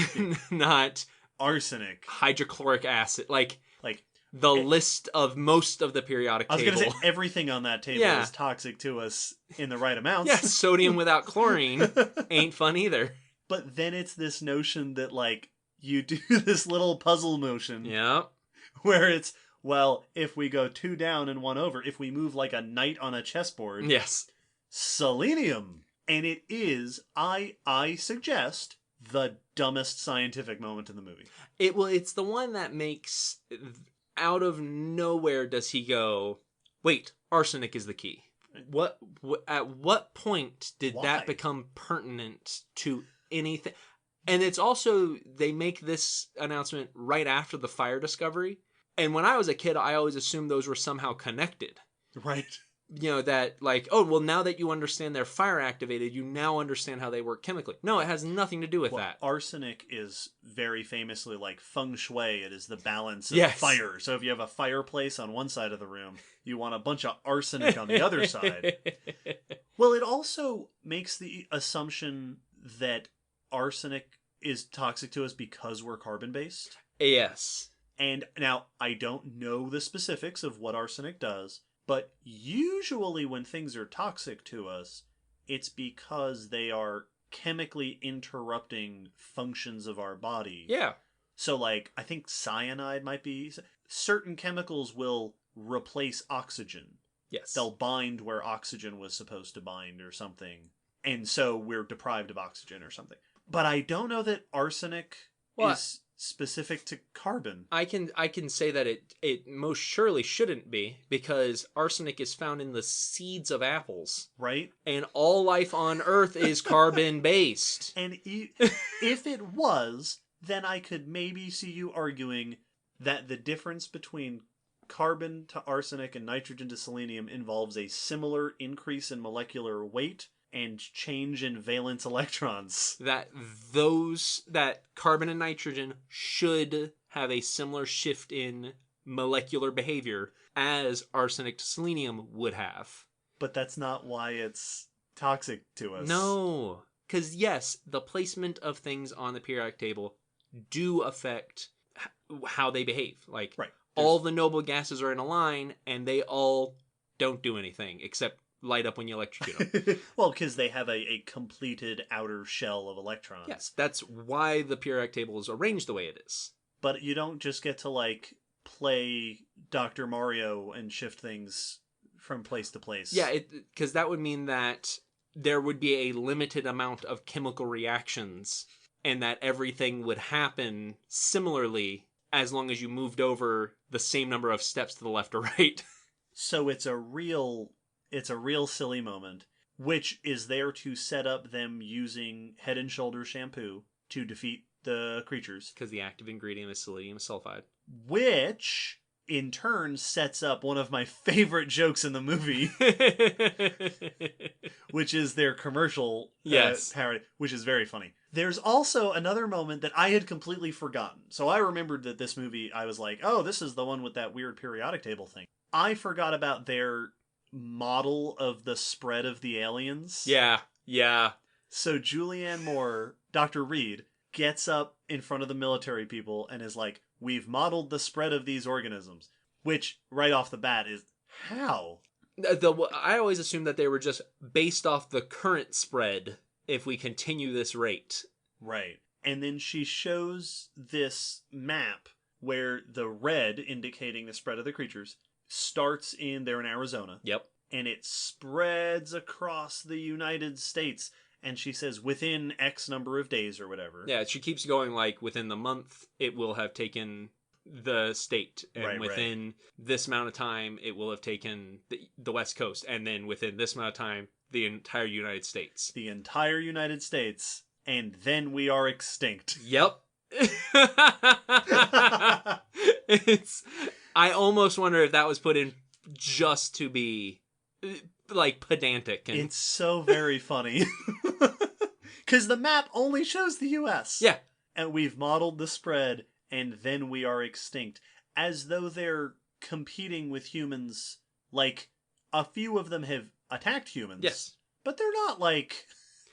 Not arsenic. Hydrochloric acid. Like the it, list of most of the periodic table. I was going to say, everything on that table is toxic to us in the right amounts. Yeah, sodium without chlorine ain't fun either. But then it's this notion that, like, you do this little puzzle motion. Yeah. Where it's, well, if we go 2 down and 1 over, if we move like a knight on a chessboard. Yes. Selenium. And it is, I suggest, the dumbest scientific moment in the movie. It's the one that makes, out of nowhere does he go, wait, arsenic is the key. At what point did that become pertinent to anything? And it's also, they make this announcement right after the fire discovery. And when I was a kid, I always assumed those were somehow connected. Right. You know, that like, oh, well, now that you understand they're fire activated, you now understand how they work chemically. No, it has nothing to do with that. Arsenic is very famously like feng shui. It is the balance of fire. So if you have a fireplace on one side of the room, you want a bunch of arsenic on the other side. Well, it also makes the assumption that arsenic is toxic to us because we're carbon-based. Yes. And now, I don't know the specifics of what arsenic does, but usually when things are toxic to us, it's because they are chemically interrupting functions of our body. Yeah. So, like, I think cyanide might be... Certain chemicals will replace oxygen. Yes. They'll bind where oxygen was supposed to bind or something. And so we're deprived of oxygen or something. But I don't know that arsenic is specific to carbon. I can say that it most surely shouldn't be, because arsenic is found in the seeds of apples. Right? And all life on Earth is carbon-based. And if it was, then I could maybe see you arguing that the difference between carbon to arsenic and nitrogen to selenium involves a similar increase in molecular weight and change in valence electrons. That carbon and nitrogen should have a similar shift in molecular behavior as arsenic to selenium would have. But that's not why it's toxic to us. No. Because yes, the placement of things on the periodic table do affect how they behave. Like, all the noble gases are in a line, and they all don't do anything except light up when you electrocute them. Well, because they have a completed outer shell of electrons. Yes, that's why the periodic table is arranged the way it is. But you don't just get to, like, play Dr. Mario and shift things from place to place. Yeah, because that would mean that there would be a limited amount of chemical reactions, and that everything would happen similarly as long as you moved over the same number of steps to the left or right. So it's a real silly moment, which is there to set up them using Head and Shoulders shampoo to defeat the creatures. Because the active ingredient is selenium sulfide. Which, in turn, sets up one of my favorite jokes in the movie. Which is their commercial parody, which is very funny. There's also another moment that I had completely forgotten. So I remembered that this movie, I was like, oh, this is the one with that weird periodic table thing. I forgot about their model of the spread of the aliens. Yeah. So Julianne Moore, Dr. Reed, gets up in front of the military people and is like, we've modeled the spread of these organisms. Which, right off the bat, is how? I always assumed that they were just based off the current spread if we continue this rate. Right. And then she shows this map where the red, indicating the spread of the creatures, starts they're in Arizona. Yep. And it spreads across the United States. And she says within X number of days or whatever. Yeah, she keeps going like within the month it will have taken the state. And within this amount of time it will have taken the West Coast. And then within this amount of time, the entire United States. The entire United States. And then we are extinct. Yep. It's. I almost wonder if that was put in just to be like pedantic. And It's so very funny. Because the map only shows the US. yeah, And we've modeled the spread, and then we are extinct. As though they're competing with humans. Like, a few of them have attacked humans. yes. But they're not like...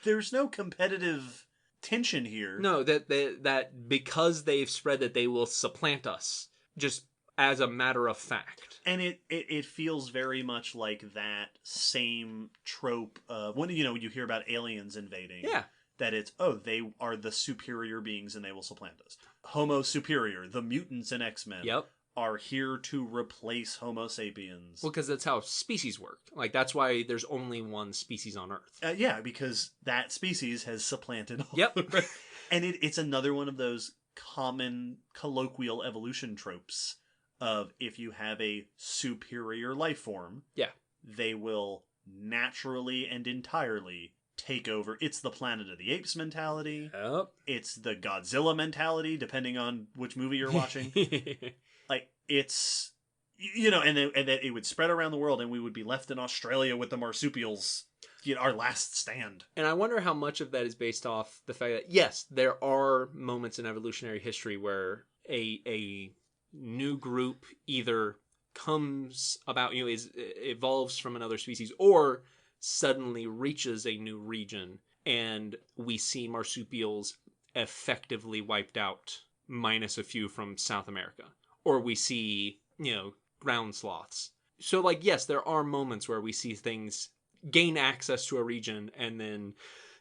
There's no competitive tension here. No, that because they've spread that they will supplant us, just as a matter of fact. And it feels very much like that same trope of when you hear about aliens invading. Yeah. That it's, they are the superior beings and they will supplant us. Homo superior, the mutants in X-Men, Yep. are here to replace Homo sapiens. Well, because that's how species work. Like, that's why there's only one species on Earth. Yeah, because that species has supplanted all Yep. the rest. And it's another one of those common colloquial evolution tropes of if you have a superior life form, Yeah. they will naturally and entirely take over. It's the Planet of the Apes mentality. Yep. It's the Godzilla mentality, depending on which movie you're watching. Like, it's, and that it would spread around the world and we would be left in Australia with the marsupials, our last stand. And I wonder how much of that is based off the fact that, yes, there are moments in evolutionary history where a new group either comes about, evolves from another species, or suddenly reaches a new region, and we see marsupials effectively wiped out, minus a few from South America. Or we see, ground sloths. So, like, yes, there are moments where we see things gain access to a region, and then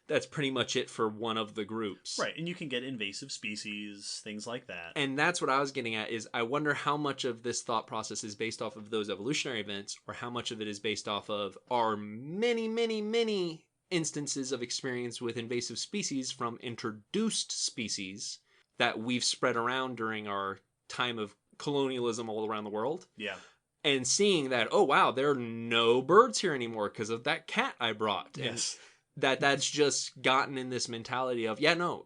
that's pretty much it for one of the groups. Right, and you can get invasive species, things like that. And that's what I was getting at, is I wonder how much of this thought process is based off of those evolutionary events, or how much of it is based off of our many, many, many instances of experience with invasive species from introduced species that we've spread around during our time of colonialism all around the world. Yeah. And seeing that, oh wow, there are no birds here anymore because of that cat I brought. Yes. And that's just gotten in this mentality of,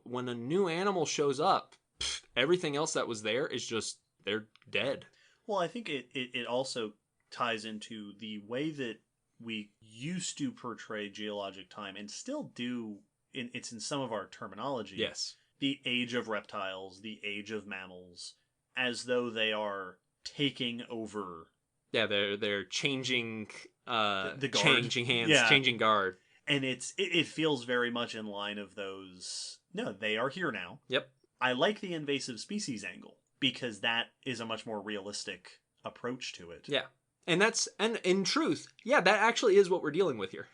when a new animal shows up, everything else that was there is just, they're dead. Well, I think it also ties into the way that we used to portray geologic time, and still do, it's in some of our terminology. Yes. The age of reptiles, the age of mammals, as though they are taking over. Yeah, they're changing the guard. Changing hands, changing guard. And it feels very much in line of those. No, they are here now. Yep. I like the invasive species angle because that is a much more realistic approach to it. Yeah. And in truth, that actually is what we're dealing with here.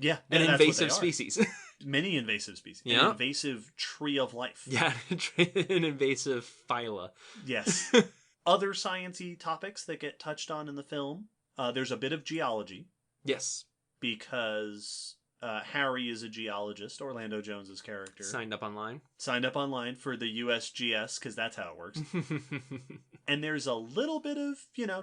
Yeah. An invasive species. Many invasive species. Yeah. An invasive tree of life. Yeah, an invasive phyla. Yes. Other sciencey topics that get touched on in the film. There's a bit of geology. Yes. Because Harry is a geologist, Orlando Jones's character. Signed up online for the USGS, because that's how it works. And there's a little bit of,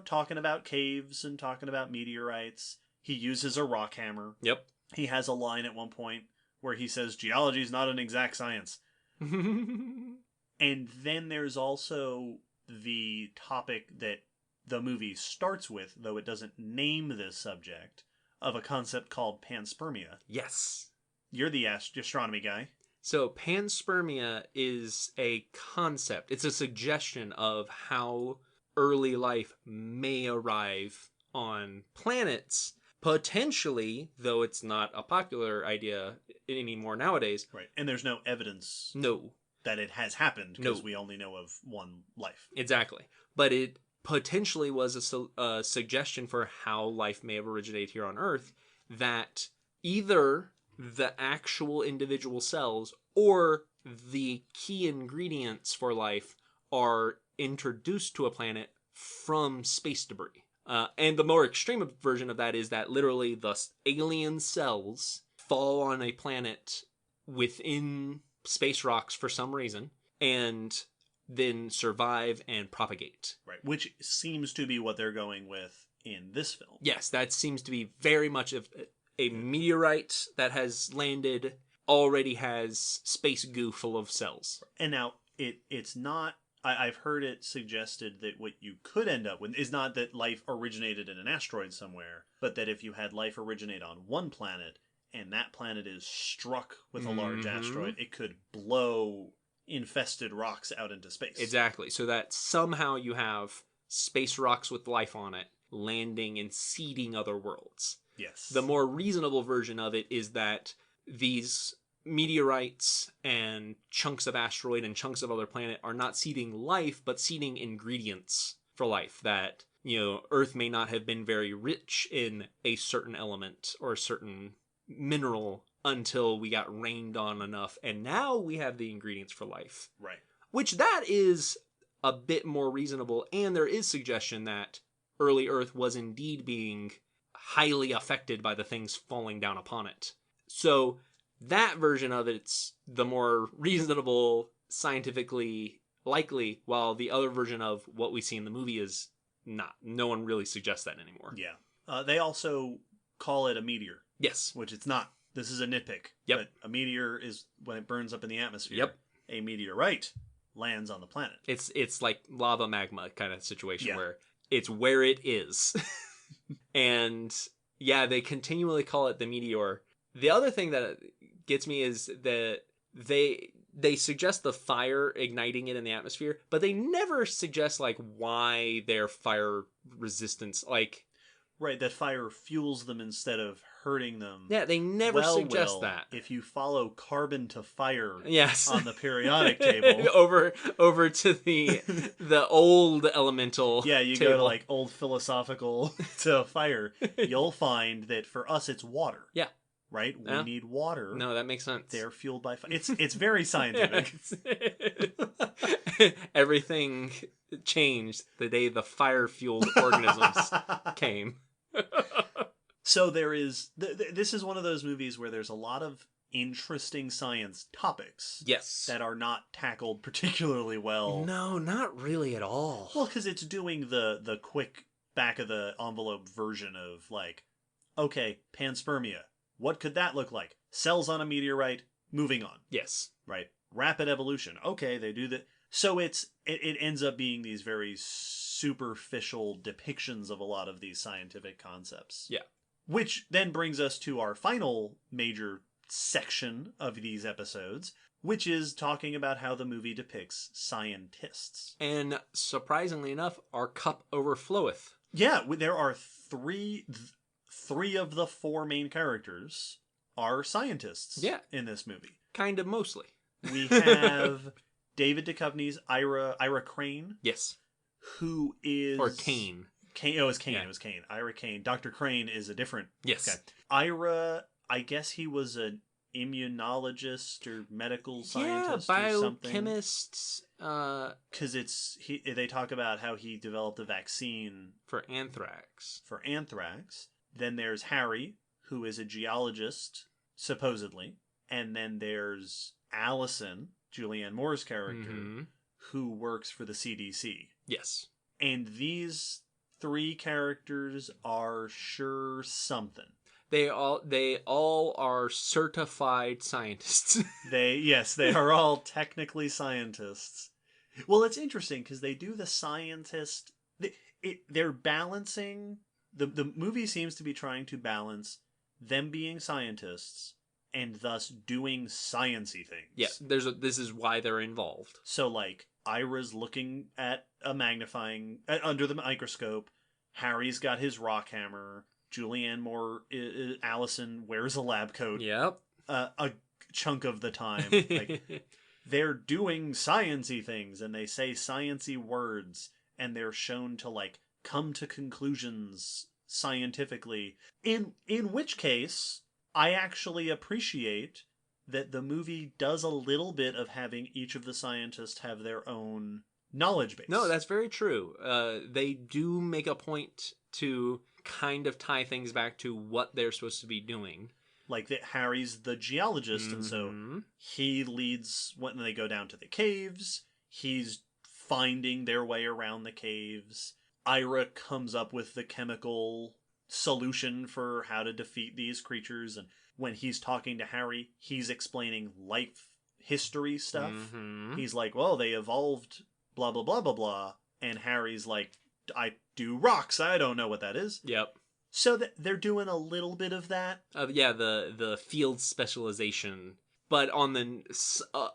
talking about caves and talking about meteorites. He uses a rock hammer. Yep. He has a line at one point where he says, geology is not an exact science. And then there's also the topic that the movie starts with, though it doesn't name this subject, of a concept called panspermia. Yes. You're the astronomy guy. So panspermia is a concept. It's a suggestion of how early life may arrive on planets, potentially, though it's not a popular idea anymore nowadays. Right. And there's no evidence No. that it has happened because No. we only know of one life. Exactly. But it potentially was a suggestion for how life may have originated here on Earth, that either the actual individual cells or the key ingredients for life are introduced to a planet from space debris. And the more extreme version of that is that literally the alien cells fall on a planet within space rocks for some reason, and then survive and propagate. Right. Which seems to be what they're going with in this film. Yes, that seems to be very much of a meteorite that has landed already has space goo full of cells. And now, it's not. I've heard it suggested that what you could end up with is not that life originated in an asteroid somewhere, but that if you had life originate on one planet and that planet is struck with a large asteroid, it could blow infested rocks out into space. Exactly. So that somehow you have space rocks with life on it landing and seeding other worlds. Yes. The more reasonable version of it is that these meteorites and chunks of asteroid and chunks of other planet are not seeding life, but seeding ingredients for life. That, Earth may not have been very rich in a certain element or a certain mineral until we got rained on enough, and now we have the ingredients for life. Right. Which that is a bit more reasonable, and there is suggestion that early Earth was indeed being highly affected by the things falling down upon it. So that version of it's the more reasonable, scientifically likely, while the other version of what we see in the movie is not. No one really suggests that anymore. Yeah. They also call it a meteor. Yes. Which it's not. This is a nitpick. Yep. But a meteor is when it burns up in the atmosphere. Yep. A meteorite lands on the planet. It's like lava magma kind of situation, Yeah. where it's where it is. And yeah, they continually call it the meteor. The other thing that gets me is that they suggest the fire igniting it in the atmosphere, but they never suggest like why their fire resistance, like, Right, that fire fuels them instead of hurting them. yeah, they never suggest that. If you follow carbon to fire Yes. on the periodic table. over to the old elemental Yeah, you table. go to like old philosophical to fire, you'll find that for us it's water. Yeah. Right? We Yeah. need water. No, that makes sense. They're fueled by fire. It's very scientific. Everything changed the day the fire-fueled organisms came. So there is this is one of those movies where there's a lot of interesting science topics. Yes. That are not tackled particularly well. No, not really at all. Well, because it's doing the quick back of the envelope version of like, okay, panspermia. What could that look like? Cells on a meteorite, moving on. Yes. Right? Rapid evolution. Okay, they do that. So it ends up being these very superficial depictions of a lot of these scientific concepts. Yeah. Which then brings us to our final major section of these episodes, which is talking about how the movie depicts scientists. And surprisingly enough, our cup overfloweth. Yeah, there are three of the four main characters are scientists. Yeah. In this movie. Kind of mostly. We have David Duchovny's Ira Crane. Yes. Who is... Or Kane. Kane. Oh, it was Kane. Yeah. It was Kane. Ira Kane. Dr. Crane is a different... Yes. Okay. Ira, I guess he was an immunologist or medical scientist or something. Biochemist. Because they talk about how he developed a vaccine For anthrax. Then there's Harry, who is a geologist, supposedly. And then there's Allison, Julianne Moore's character, who works for the CDC. Yes. And these three characters are sure something. They all are certified scientists. They are all technically scientists. Well, it's interesting because they do the scientist. They're balancing. The movie seems to be trying to balance them being scientists and thus doing science-y things. Yeah, this is why they're involved. So, like, Ira's looking at a magnifying... under the microscope. Harry's got his rock hammer. Julianne Moore... Allison wears a lab coat. Yep. A chunk of the time. Like, they're doing science-y things, and they say science-y words, and they're shown to, like, come to conclusions scientifically. In which case... I actually appreciate that the movie does a little bit of having each of the scientists have their own knowledge base. No, that's very true. They do make a point to kind of tie things back to what they're supposed to be doing. Like that Harry's the geologist, and so he leads when they go down to the caves. He's finding their way around the caves. Ira comes up with the chemical solution for how to defeat these creatures, and when he's talking to Harry, he's explaining life history stuff. Mm-hmm. He's like, well, they evolved blah, blah, blah, blah, blah. And Harry's like, I do rocks. I don't know what that is. Yep. So they're doing a little bit of that. Yeah, the field specialization. But on the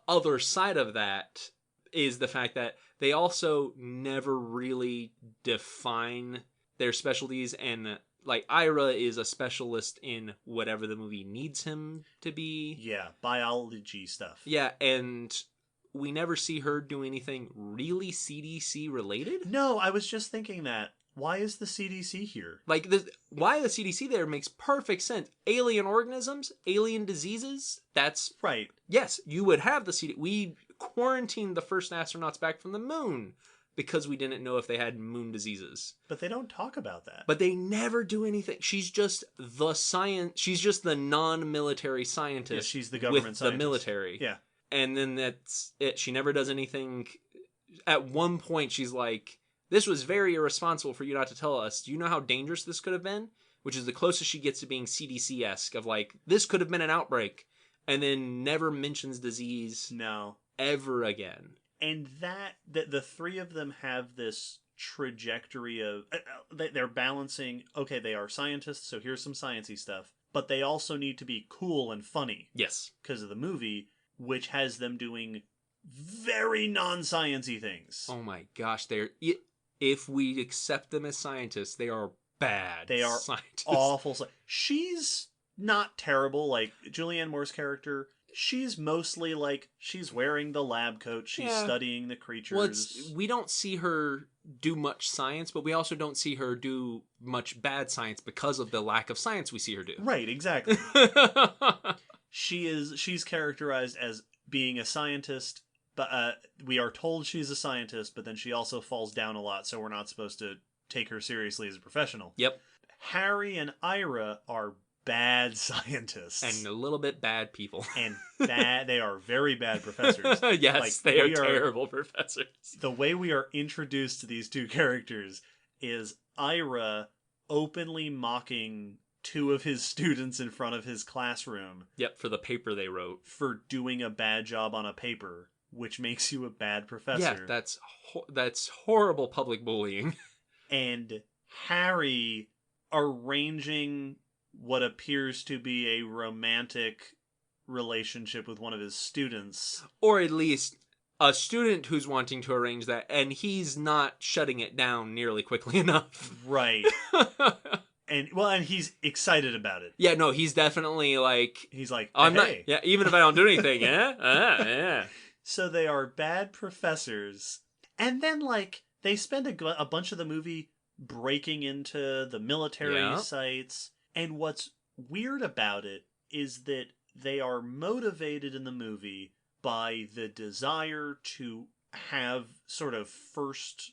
other side of that is the fact that they also never really define their specialties, and like Ira is a specialist in whatever the movie needs him to be. Yeah, biology stuff. Yeah, and we never see her do anything really CDC related. No, I was just thinking that. Why is the CDC here? Like, why the CDC there makes perfect sense. Alien organisms, alien diseases, that's... Right. Yes, you would have the CDC. We quarantined the first astronauts back from the moon because we didn't know if they had moon diseases. But they don't talk about that. But they never do anything. She's just the science... She's just the non-military scientist. Yeah, she's the government with scientist. the military. Yeah. And then that's it. She never does anything. At one point, she's like... This was very irresponsible for you not to tell us. Do you know how dangerous this could have been? Which is the closest she gets to being CDC-esque of like, this could have been an outbreak. And then never mentions disease. No. Ever again. And the three of them have this trajectory of... they're balancing, okay, they are scientists, so here's some sciencey stuff. But they also need to be cool and funny. Yes. Because of the movie, which has them doing very non-sciencey things. Oh my gosh, if we accept them as scientists, they are bad. They are scientists. Awful. She's not terrible. Like, Julianne Moore's character, she's mostly like, she's wearing the lab coat. She's studying the creatures. Well, we don't see her do much science, but we also don't see her do much bad science because of the lack of science we see her do. Right, exactly. She's characterized as being a scientist, but we are told she's a scientist, but then she also falls down a lot, so we're not supposed to take her seriously as a professional. Yep. Harry and Ira are bad scientists. And a little bit bad people. And they are very bad professors. Yes, like, they are terrible professors. The way we are introduced to these two characters is Ira openly mocking two of his students in front of his classroom. Yep, for the paper they wrote. For doing a bad job on a paper, which makes you a bad professor. Yeah, that's horrible public bullying. And Harry arranging what appears to be a romantic relationship with one of his students. Or at least a student who's wanting to arrange that, and he's not shutting it down nearly quickly enough. Right. And he's excited about it. Yeah, no, he's definitely like... He's like, I'm hey. not... Yeah, even if I don't do anything, yeah. So they are bad professors. And then, like, they spend a bunch of the movie breaking into the military sites. And what's weird about it is that they are motivated in the movie by the desire to have sort of first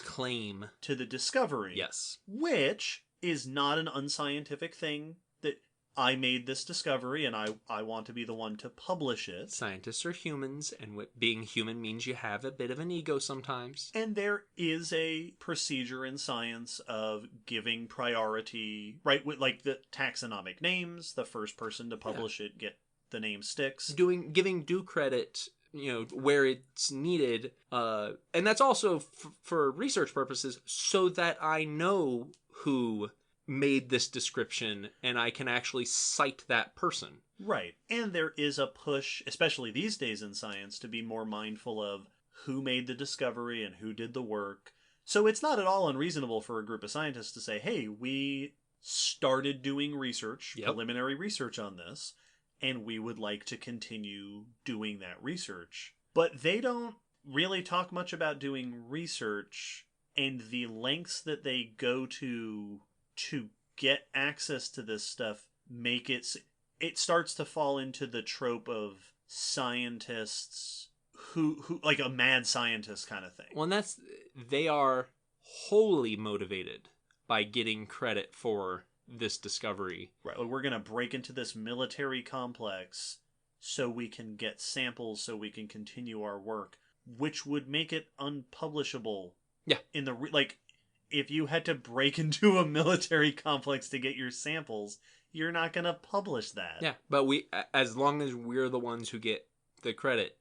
claim to the discovery. Yes. Which is not an unscientific thing, that I made this discovery and I want to be the one to publish it. Scientists are humans, and being human means you have a bit of an ego sometimes. And there is a procedure in science of giving priority, right? With like the taxonomic names, the first person to publish it, get the name sticks. Giving due credit, where it's needed, and that's also for research purposes, so that I know who made this description and I can actually cite that person. Right. And there is a push, especially these days in science, to be more mindful of who made the discovery and who did the work. So it's not at all unreasonable for a group of scientists to say, hey, we started doing research, preliminary research on this, and we would like to continue doing that research. But they don't really talk much about doing research, and the lengths that they go to get access to this stuff make it starts to fall into the trope of scientists who like a mad scientist kind of thing. Well, and they are wholly motivated by getting credit for this discovery. Right. Well, we're going to break into this military complex so we can get samples so we can continue our work, which would make it unpublishable. Yeah. In the if you had to break into a military complex to get your samples, you're not going to publish that. Yeah, but as long as we're the ones who get the credit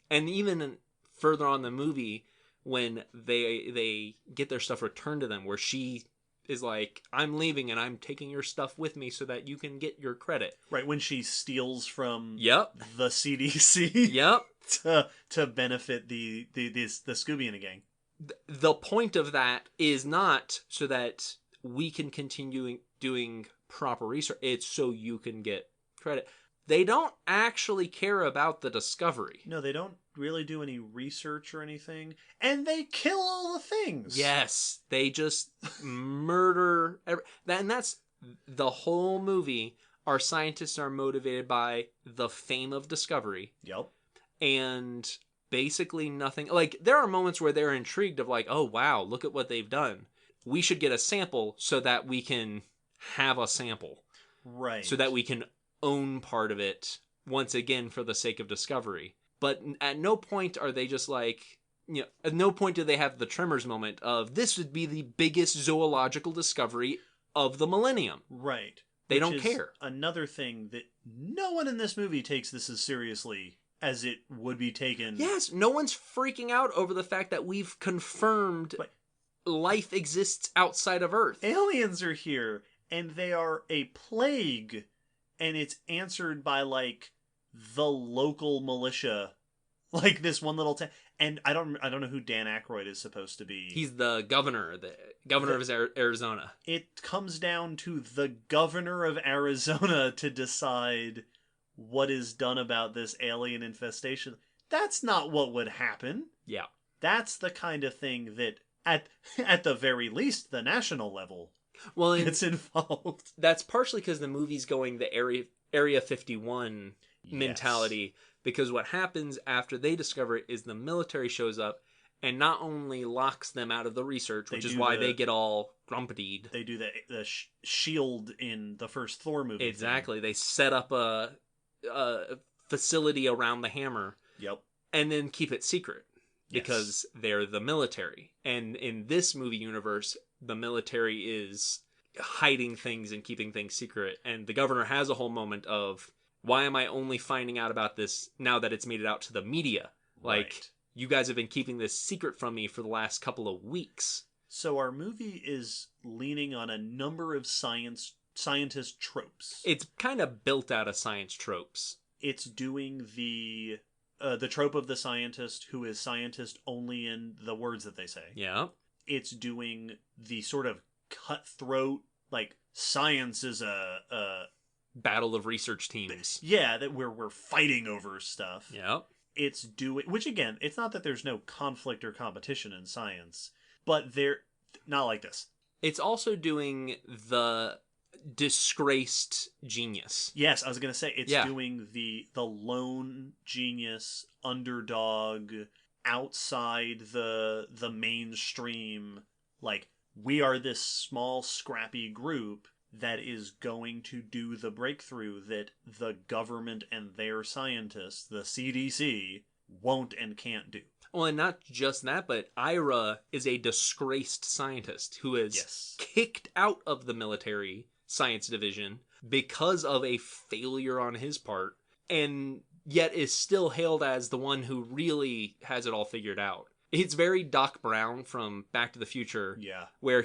and even further on the movie when they get their stuff returned to them, where she is like, I'm leaving and I'm taking your stuff with me so that you can get your credit. Right, when she steals from the CDC Yep. to benefit the Scooby and the gang. The point of that is not so that we can continue doing proper research. It's so you can get credit. They don't actually care about the discovery. No, they don't really do any research or anything. And they kill all the things. Yes, they just murder. And that's the whole movie. Our scientists are motivated by the fame of discovery. Yep. And basically nothing. Like, there are moments where they're intrigued of like, oh, wow, look at what they've done. We should get a sample so that we can have a sample. Right. So that we can own part of it once again for the sake of discovery. But at no point are they just like, at no point do they have the Tremors moment of this would be the biggest zoological discovery of the millennium. Right. They don't care. Another thing that no one in this movie takes this as seriously as it would be taken. Yes, no one's freaking out over the fact that we've confirmed life exists outside of Earth. Aliens are here, and they are a plague, and it's answered by, like, the local militia. Like, this one little town. And I don't know who Dan Aykroyd is supposed to be. He's the governor of Arizona. It comes down to the governor of Arizona to decide what is done about this alien infestation. That's not what would happen. Yeah. That's the kind of thing that, at the very least, the national level gets involved. That's partially because the movie's going the Area 51 mentality. Because what happens after they discover it is the military shows up and not only locks them out of the research, which is why they get all grumpetied. They do the shield in the first Thor movie. Exactly. They set up a facility around the hammer. Yep. And then keep it secret. Because they're the military. And in this movie universe, the military is hiding things and keeping things secret. And the governor has a whole moment of, why am I only finding out about this now that it's made it out to the media? Like, you guys have been keeping this secret from me for the last couple of weeks. So our movie is leaning on a number of scientist tropes. It's kind of built out of science tropes. It's doing the trope of the scientist who is scientist only in the words that they say. Yeah. It's doing the sort of cutthroat, like, science is a battle of research teams. Yeah, that we're fighting over stuff. Yeah. It's doing, which again, it's not that there's no conflict or competition in science, but they're not like this. It's also doing the disgraced genius. Yes, I was going to say it's doing the lone genius underdog outside the mainstream. Like, we are this small scrappy group that is going to do the breakthrough that the government and their scientists, the CDC, won't and can't do. Well, and not just that, but Ira is a disgraced scientist who is kicked out of the military science division because of a failure on his part, and yet is still hailed as the one who really has it all figured out. It's very Doc Brown from Back to the Future. Yeah. Where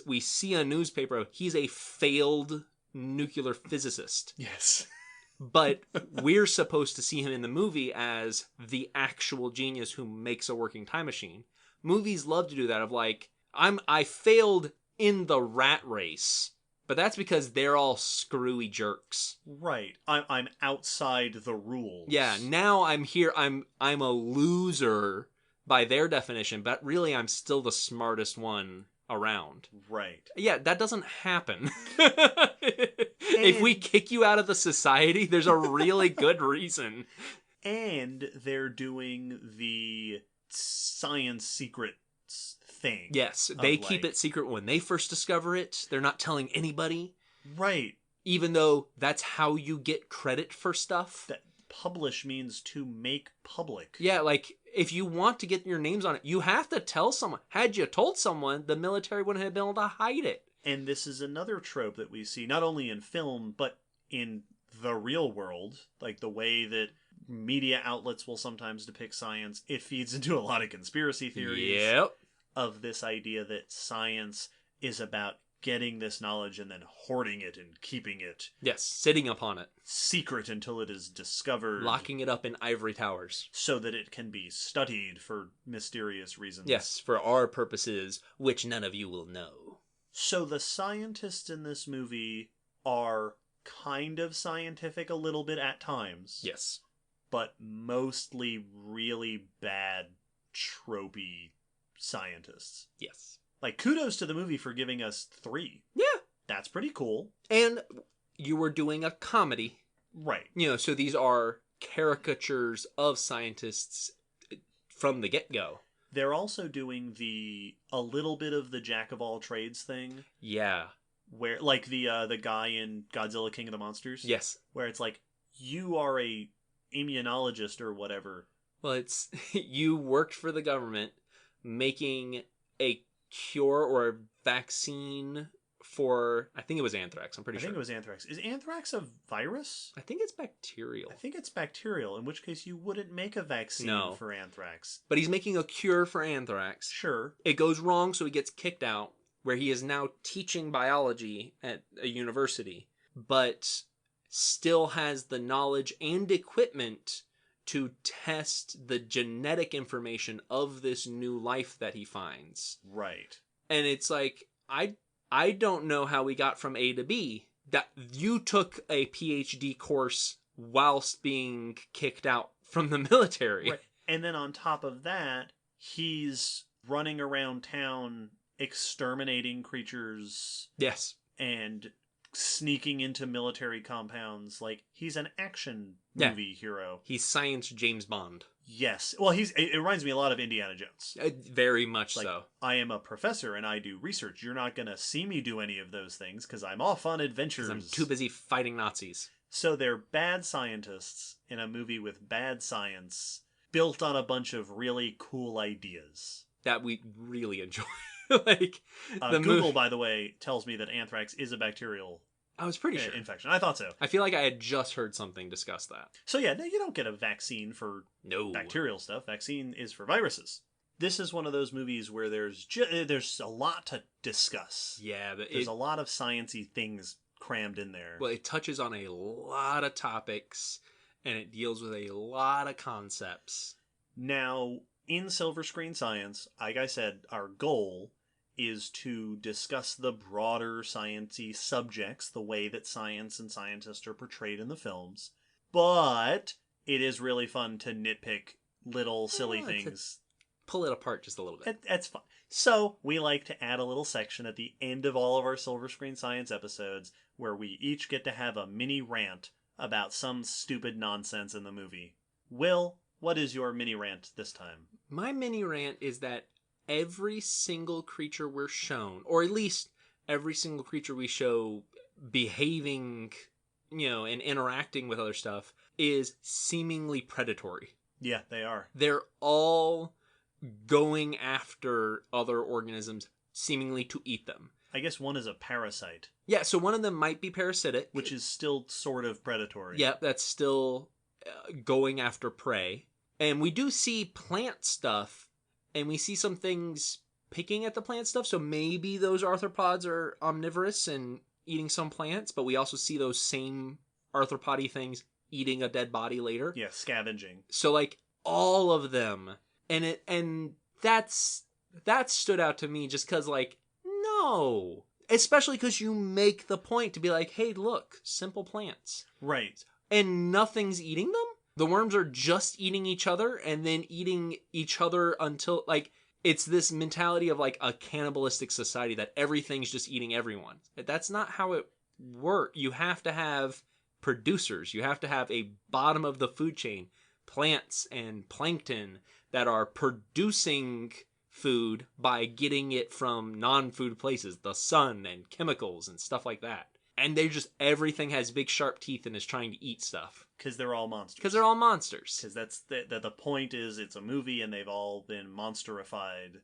we see a newspaper, he's a failed nuclear physicist. Yes. But we're supposed to see him in the movie as the actual genius who makes a working time machine. Movies love to do that of like, I failed in the rat race, but that's because they're all screwy jerks. Right. I'm outside the rules. Yeah, now I'm here, I'm a loser by their definition, but really I'm still the smartest one around. Right. Yeah, that doesn't happen. If we kick you out of the society, there's a really good reason. And they're doing the science secrets thing. Yes, they keep it secret when they first discover it. They're not telling anybody. Right. Even though that's how you get credit for stuff. That publish means to make public. Yeah, like, if you want to get your names on it, you have to tell someone. Had you told someone, the military wouldn't have been able to hide it. And this is another trope that we see not only in film, but in the real world. Like the way that media outlets will sometimes depict science, it feeds into a lot of conspiracy theories Yep. of this idea that science is about getting this knowledge and then hoarding it and keeping it Yes, sitting upon it. secret until it is discovered. Locking it up in ivory towers. So that it can be studied for mysterious reasons. Yes, for our purposes, which none of you will know. So the scientists in this movie are kind of scientific a little bit at times. Yes. But mostly really bad, tropey scientists. Yes. Like, kudos to the movie for giving us 3. Yeah. That's pretty cool. And you were doing a comedy. Right. So these are caricatures of scientists from the get-go. They're also doing a little bit of the jack of all trades thing. Yeah. Where, like the guy in Godzilla King of the Monsters. Yes. Where it's like, you are a immunologist or whatever. Well, it's you worked for the government making a cure or a vaccine for, I think it was anthrax. I'm pretty sure. I think it was anthrax. Is anthrax a virus? I think it's bacterial. I think it's bacterial, in which case you wouldn't make a vaccine for anthrax. But he's making a cure for anthrax. Sure. It goes wrong, so he gets kicked out, where he is now teaching biology at a university, but still has the knowledge and equipment to test the genetic information of this new life that he finds. Right. And it's like, I don't know how we got from A to B. That you took a PhD course whilst being kicked out from the military. Right. And then on top of that, he's running around town exterminating creatures. Yes. And sneaking into military compounds. Like, he's an action movie hero. He's science James Bond. Yes. Well, it reminds me a lot of Indiana Jones. Very much like, so. I am a professor and I do research. You're not going to see me do any of those things because I'm off on adventures. I'm too busy fighting Nazis. So they're bad scientists in a movie with bad science built on a bunch of really cool ideas. That we really enjoy. Google, by the way, tells me that anthrax is a bacterial I was pretty sure. infection. I thought so. I feel like I had just heard something discuss that. So yeah, no, you don't get a vaccine for bacterial stuff. Vaccine is for viruses. This is one of those movies where there's a lot to discuss. Yeah. There's a lot of sciencey things crammed in there. Well, it touches on a lot of topics, and it deals with a lot of concepts. Now, in Silver Screen Science, like I said, our goal is to discuss the broader sciencey subjects, the way that science and scientists are portrayed in the films. But it is really fun to nitpick little silly things. Pull it apart just a little bit. That's fun. So we like to add a little section at the end of all of our Silver Screen Science episodes where we each get to have a mini rant about some stupid nonsense in the movie. Will, what is your mini rant this time? My mini rant is that every single creature we're shown, or at least every single creature we show behaving, and interacting with other stuff, is seemingly predatory. Yeah, they are. They're all going after other organisms, seemingly to eat them. I guess one is a parasite. Yeah, so one of them might be parasitic. Which is still sort of predatory. Yeah, that's still going after prey. And we do see plant stuff, and we see some things picking at the plant stuff, so maybe those arthropods are omnivorous and eating some plants, but we also see those same arthropody things eating a dead body later. Yeah, scavenging. So, all of them. And that stood out to me just because, no. Especially because you make the point to be like, hey, look, simple plants. Right. And nothing's eating them? The worms are just eating each other and then eating each other until, it's this mentality of, a cannibalistic society that everything's just eating everyone. That's not how it works. You have to have producers. You have to have a bottom of the food chain, plants and plankton that are producing food by getting it from non-food places, the sun and chemicals and stuff like that. And everything has big sharp teeth and is trying to eat stuff. Because they're all monsters. Because they're all monsters. Because that's the point is it's a movie and they've all been monsterified.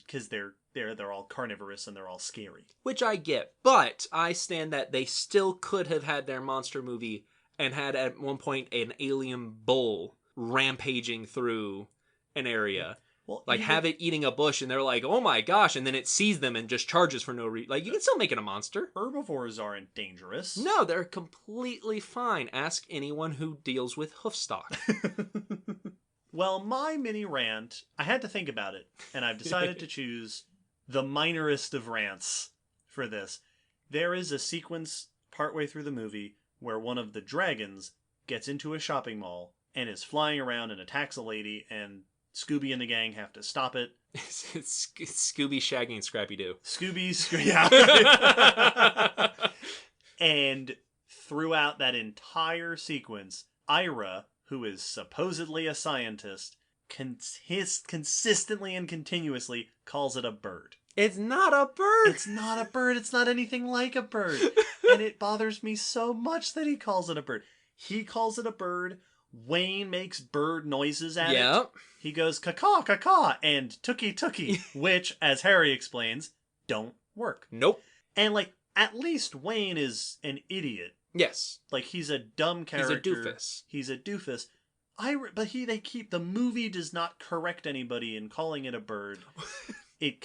because they're all carnivorous and they're all scary. Which I get, but I stand that they still could have had their monster movie and had at one point an alien bull rampaging through an area. Well, like have it eating a bush and they're like, oh my gosh, and then it sees them and just charges for no reason. Like, you can still make it a monster. Herbivores aren't dangerous. No, they're completely fine. Ask anyone who deals with hoofstock. Well, my mini rant, I had to think about it, and I've decided to choose the minorest of rants for this. There is a sequence partway through the movie where one of the dragons gets into a shopping mall and is flying around and attacks a lady, and Scooby and the gang have to stop it. It's Scooby, Shaggy, and Scrappy-Doo. Yeah. And throughout that entire sequence, Ira, who is supposedly a scientist, consistently and continuously calls it a bird. It's not a bird! It's not a bird. It's not anything like a bird. And it bothers me so much that he calls it a bird. He calls it a bird. Wayne makes bird noises at it. He goes, ca-caw, ca-caw, and tookie, tookie, which, as Harry explains, don't work. Nope. And, like, at least Wayne is an idiot. Yes. Like, he's a dumb character. He's a doofus. But the movie does not correct anybody in calling it a bird. It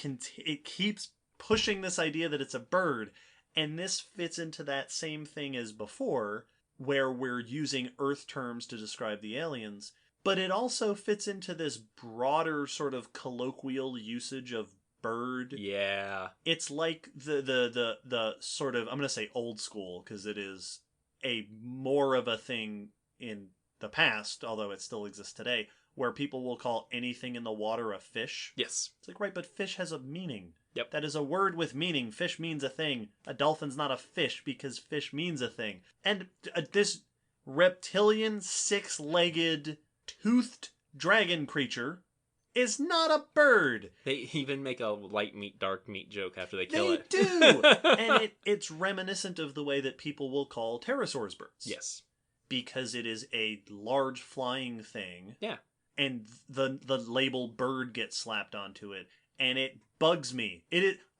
keeps pushing this idea that it's a bird, and this fits into that same thing as before, where we're using Earth terms to describe the aliens, but it also fits into this broader sort of colloquial usage of bird. Yeah. It's like the sort of, I'm going to say old school, because it is a more of a thing in the past, although it still exists today, where people will call anything in the water a fish. Yes. It's like, right, but fish has a meaning. Yep. That is a word with meaning. Fish means a thing. A dolphin's not a fish because fish means a thing. And this reptilian, six-legged, toothed dragon creature is not a bird. They even make a light meat, dark meat joke after they kill it. They do! And it's reminiscent of the way that people will call pterosaurs birds. Yes. Because it is a large flying thing. Yeah. And the label bird gets slapped onto it. And it bugs me.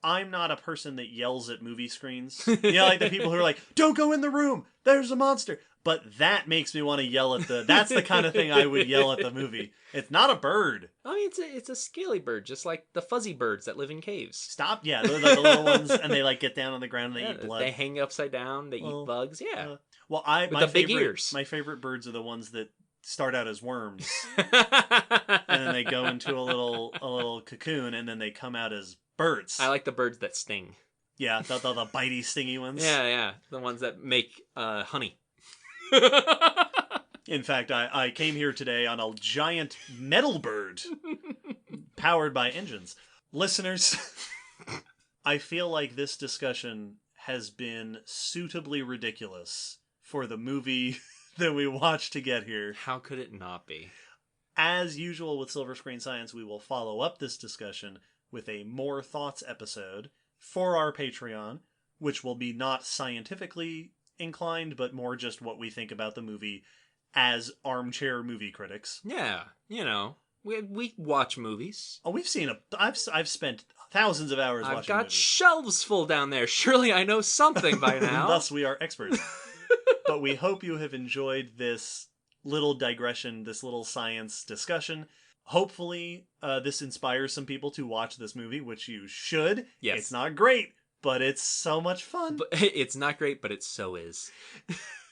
I'm not a person that yells at movie screens. You know, like the people who are like, don't go in the room, there's a monster. But that makes me want to yell at that's the kind of thing I would yell at the movie. It's not a bird. I mean, it's a scaly bird, just like the fuzzy birds that live in caves. Stop, yeah, they're like the little ones, and they like get down on the ground and they eat blood. They hang upside down, they eat bugs, yeah. Well, big ears. My favorite birds are the ones that start out as worms, and then they go into a little cocoon, and then they come out as birds. I like the birds that sting. Yeah, the bitey, stingy ones. Yeah, the ones that make honey. In fact, I came here today on a giant metal bird powered by engines. Listeners, I feel like this discussion has been suitably ridiculous for the movie that we watched to get here. How could it not be? As usual with Silver Screen Science, we will follow up this discussion with a More Thoughts episode for our Patreon, which will be not scientifically inclined, but more just what we think about the movie as armchair movie critics. Yeah, you know, we watch movies. Oh, we've seen I've spent thousands of hours watching movies. I've got shelves full down there. Surely I know something by now. Thus, we are experts. But we hope you have enjoyed this little digression, this little science discussion. Hopefully, this inspires some people to watch this movie, which you should. Yes. It's not great, but it's so much fun. But it's not great, but it so is.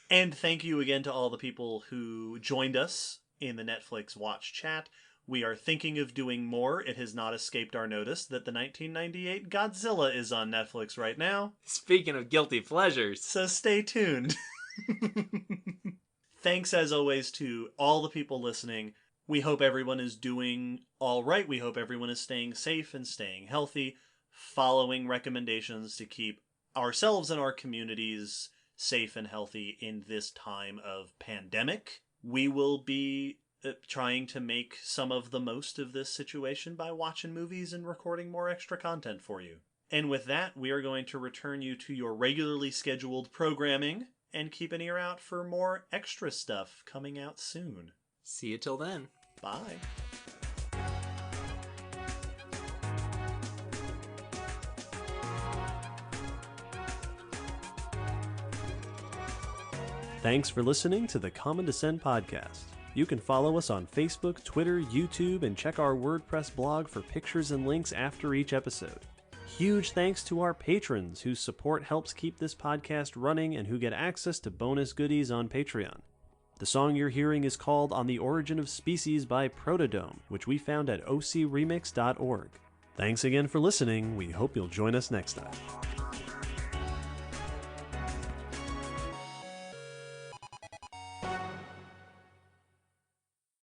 And thank you again to all the people who joined us in the Netflix Watch chat. We are thinking of doing more. It has not escaped our notice that the 1998 Godzilla is on Netflix right now. Speaking of guilty pleasures. So stay tuned. Thanks as always to all the people listening. We hope everyone is doing all right. We hope everyone is staying safe and staying healthy, following recommendations to keep ourselves and our communities safe and healthy in this time of pandemic. We will be trying to make some of the most of this situation by watching movies and recording more extra content for you. And with that, we are going to return you to your regularly scheduled programming and keep an ear out for more extra stuff coming out soon. See you till then. Bye. Thanks for listening to the Common Descent podcast. You can follow us on Facebook, Twitter, YouTube, and check our WordPress blog for pictures and links after each episode. Huge thanks to our patrons whose support helps keep this podcast running and who get access to bonus goodies on Patreon. The song you're hearing is called On the Origin of Species by Protodome, which we found at ocremix.org. Thanks again for listening. We hope you'll join us next time.